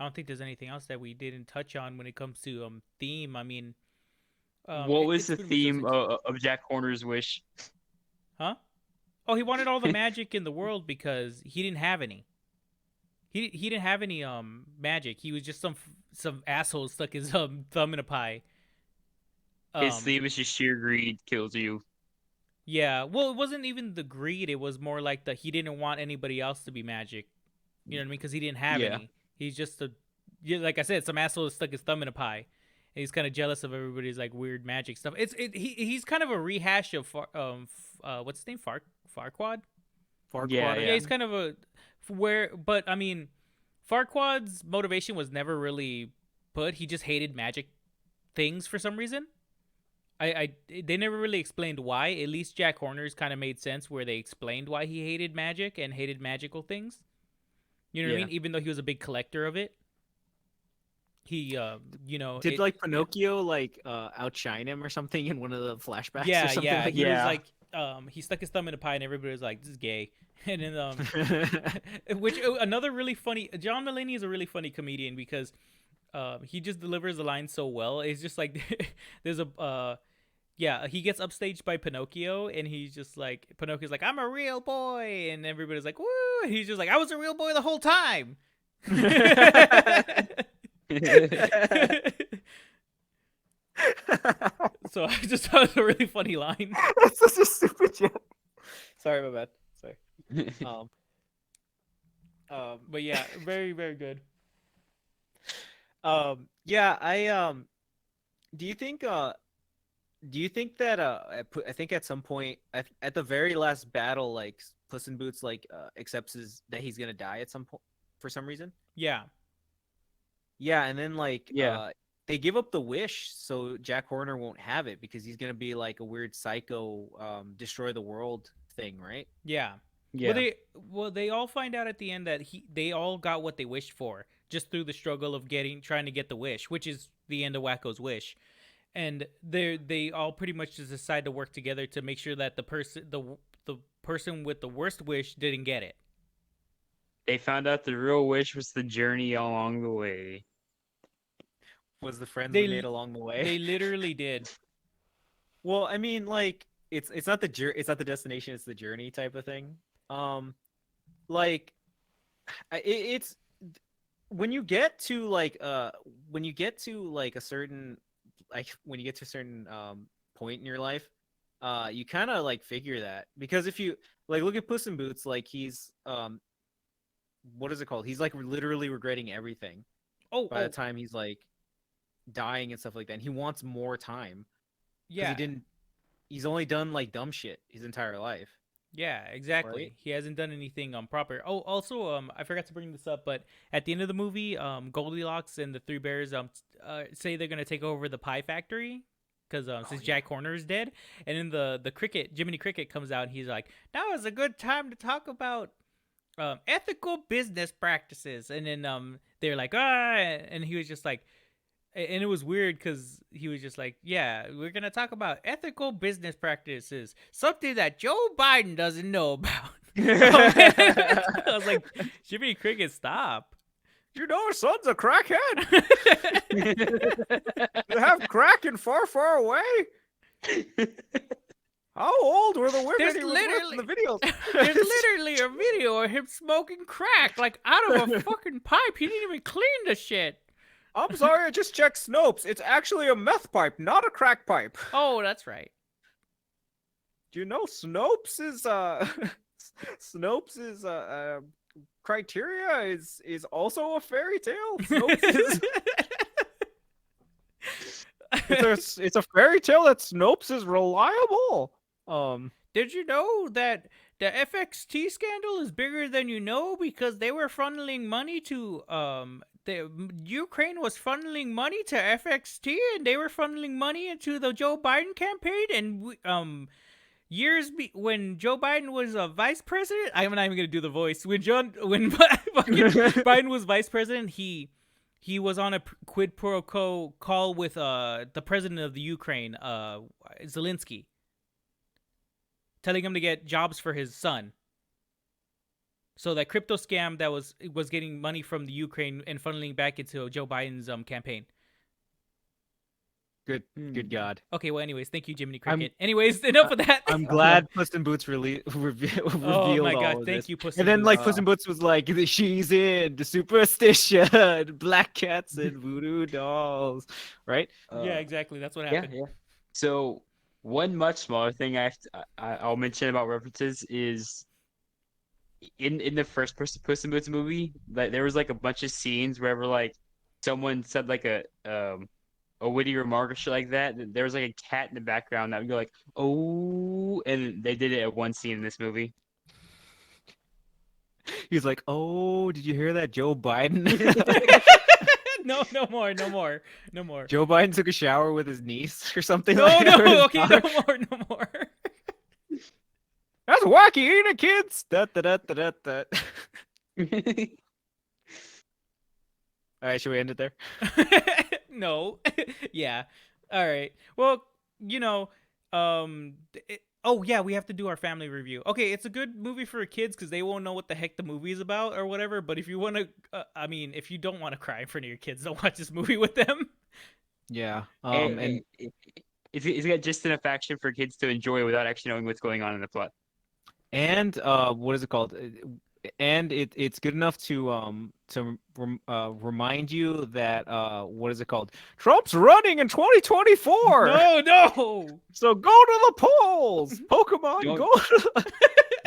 Speaker 4: don't think there's anything else that we didn't touch on when it comes to theme. I mean,
Speaker 6: What was
Speaker 4: it's
Speaker 6: the
Speaker 4: pretty much those
Speaker 6: theme
Speaker 4: things.
Speaker 6: of Jack Horner's wish?
Speaker 4: Huh? Oh, he wanted all the magic in the world because he didn't have any. He didn't have any magic. He was just some asshole stuck his thumb in a pie.
Speaker 6: His sleeve is just sheer greed kills you.
Speaker 4: Yeah. Well, it wasn't even the greed. It was more like he didn't want anybody else to be magic. You know what I mean? Because he didn't have
Speaker 5: Yeah.
Speaker 4: any. He's just like I said, some asshole stuck his thumb in a pie. And he's kind of jealous of everybody's like weird magic stuff. He's kind of a rehash of what's his name? Farquaad.
Speaker 5: Farquaad.
Speaker 6: Yeah,
Speaker 4: Yeah, he's kind of but I mean, Farquaad's motivation was never really put. He just hated magic things for some reason. They never really explained why. At least Jack Horner's kind of made sense where they explained why he hated magic and hated magical things. You know what I
Speaker 5: Yeah.
Speaker 4: mean? Even though he was a big collector of it, he
Speaker 5: Did like Pinocchio like outshine him or something in one of the flashbacks?
Speaker 4: yeah
Speaker 5: or something
Speaker 4: yeah
Speaker 5: like
Speaker 4: he was
Speaker 6: Yeah.
Speaker 4: like he stuck his thumb in a pie and everybody was like, this is gay. And then which another really funny, John Mulaney is a really funny comedian because he just delivers the line so well. It's just like there's a he gets upstaged by Pinocchio and he's just like, Pinocchio's like, I'm a real boy, and everybody's like, woo, and he's just like, I was a real boy the whole time. So I just thought it was a really funny line.
Speaker 5: That's such a stupid joke. Sorry, my bad. Sorry.
Speaker 4: But yeah, very, very good.
Speaker 5: Yeah, do you think that I think at some point at the very last battle, like Puss in Boots like accepts that he's gonna die at some point for some reason?
Speaker 4: Yeah.
Speaker 5: Yeah, and then like
Speaker 6: Yeah.
Speaker 5: they give up the wish so Jack Horner won't have it because he's gonna be like a weird psycho destroy the world thing, right?
Speaker 4: Yeah.
Speaker 6: Yeah.
Speaker 4: Well, they all find out at the end that they all got what they wished for just through the struggle of trying to get the wish, which is the end of Wacko's wish. And they all pretty much just decide to work together to make sure that the person with the worst wish didn't get it.
Speaker 6: They found out the real wish was the journey along the way.
Speaker 5: Was the friends
Speaker 4: They-
Speaker 5: we made along the way?
Speaker 4: They literally did.
Speaker 5: Well, I mean, like it's not it's not the destination, it's the journey type of thing. Like it's when you get to like a certain point in your life, you kind of like figure that, because if you like look at Puss in Boots, like he's what is it called? He's like literally regretting everything by the time he's like dying and stuff like that. And he wants more time. 'Cause
Speaker 4: Yeah.
Speaker 5: he's only done like dumb shit his entire life.
Speaker 4: Yeah, exactly.
Speaker 5: Right?
Speaker 4: He hasn't done anything proper. Oh, also, I forgot to bring this up, but at the end of the movie, Goldilocks and the Three Bears say they're gonna take over the pie factory because since Jack Horner is dead, and then the cricket, Jiminy Cricket, comes out and he's like, "Now is a good time to talk about ethical business practices," and then they're like, "Ah," and he was just like. And it was weird because he was just like, yeah, we're going to talk about ethical business practices, something that Joe Biden doesn't know about. I was like, Jiminy Cricket, stop.
Speaker 5: You know, son's a crackhead. They have crack in far, far away. How old were the women
Speaker 4: There's
Speaker 5: he was with in the videos?
Speaker 4: There's literally a video of him smoking crack, like out of a fucking pipe. He didn't even clean the shit.
Speaker 5: I'm sorry, I just checked Snopes. It's actually a meth pipe, not a crack pipe.
Speaker 4: Oh, that's right.
Speaker 5: Do you know Snopes is Snopes is criteria is also a fairy tale. Snopes is it's a fairy tale that Snopes is reliable.
Speaker 4: Did you know that the FXT scandal is bigger than you know because they were funneling money to the Ukraine was funneling money to FXT and they were funneling money into the Joe Biden campaign, and when Joe Biden was vice president, I'm not even gonna do the voice. When Biden was vice president, he was on a quid pro quo call with the president of the Ukraine, Zelensky, telling him to get jobs for his son. So that crypto scam that was getting money from the Ukraine and funneling back into Joe Biden's campaign.
Speaker 5: Good God.
Speaker 4: Okay, well, anyways, thank you, Jiminy
Speaker 5: I'm-
Speaker 4: Cricket. Anyways, enough of that.
Speaker 5: I'm glad Puss in Boots revealed
Speaker 4: Oh my
Speaker 5: all
Speaker 4: God,
Speaker 5: of
Speaker 4: thank
Speaker 5: this.
Speaker 4: you, Puss
Speaker 5: And
Speaker 4: in
Speaker 5: then like
Speaker 4: Boots.
Speaker 5: Puss in Boots was like, she's in the superstition, black cats and voodoo dolls, right?
Speaker 4: Yeah, exactly. That's what
Speaker 6: Yeah,
Speaker 4: happened.
Speaker 6: yeah. So one much smaller thing I'll mention about references is in the first Puss in Boots movie, like there was like a bunch of scenes wherever like someone said like a witty remark or shit like that. There was like a cat in the background that would go like, "Oh," and they did it at one scene in this movie.
Speaker 5: He's like, oh, did you hear that, Joe Biden?
Speaker 4: No, no more, no more, no more.
Speaker 5: Joe Biden took a shower with his niece or something
Speaker 4: No,
Speaker 5: like that. or his
Speaker 4: no, okay, no
Speaker 5: daughter.
Speaker 4: more, no more.
Speaker 5: That's wacky, ain't it, kids? Da, da, da, da, da, da. All right, should we end it there?
Speaker 4: No. Yeah. All right. Well, oh yeah, we have to do our family review. Okay, it's a good movie for kids because they won't know what the heck the movie is about or whatever. But if you want to, if you don't want to cry in front of your kids, don't watch this movie with them.
Speaker 5: Yeah.
Speaker 6: And it's got just enough action for kids to enjoy without actually knowing what's going on in the plot.
Speaker 5: And what is it called? And it's good enough to remind you that what is it called? Trump's running in 2024.
Speaker 4: No, no.
Speaker 5: So go to the polls, Pokemon.
Speaker 6: Don't-
Speaker 5: Go. To the...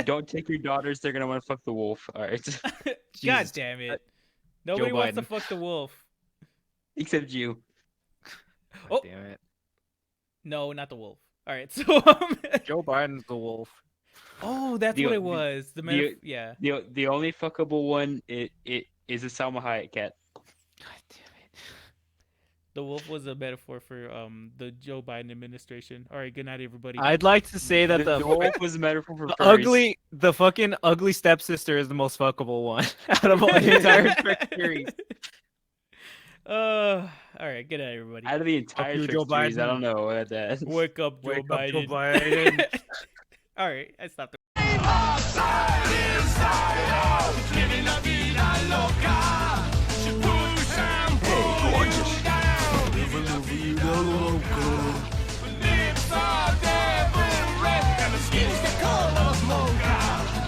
Speaker 6: Don't take your daughters; they're gonna want to fuck the wolf. All right,
Speaker 4: God
Speaker 5: Jesus.
Speaker 4: damn it. Nobody wants to
Speaker 5: Biden.
Speaker 4: fuck the wolf.
Speaker 6: except you.
Speaker 4: Oh.
Speaker 5: Damn it.
Speaker 4: No, not the wolf. All right, so
Speaker 5: Joe Biden's the wolf.
Speaker 4: oh, that's
Speaker 6: The-
Speaker 4: what
Speaker 6: the-
Speaker 4: it was. Yeah.
Speaker 6: The only fuckable one it is a Salma Hayek cat.
Speaker 5: God damn it.
Speaker 4: The wolf was a metaphor for the Joe Biden administration. All right, good night, everybody.
Speaker 5: I'd like to say that
Speaker 6: The wolf was a metaphor for furries.
Speaker 5: the fucking ugly stepsister is the most fuckable one out of all the entire Shrek series.
Speaker 4: All right, good night, everybody.
Speaker 6: Out of the entire
Speaker 5: you,
Speaker 6: Shrek
Speaker 5: Joe
Speaker 6: series, I
Speaker 5: Biden.
Speaker 6: don't know about that.
Speaker 4: Wake up, Joe
Speaker 5: Wake up,
Speaker 4: Biden.
Speaker 5: Joe Biden.
Speaker 4: All right, I stopped.
Speaker 2: Inside out, living up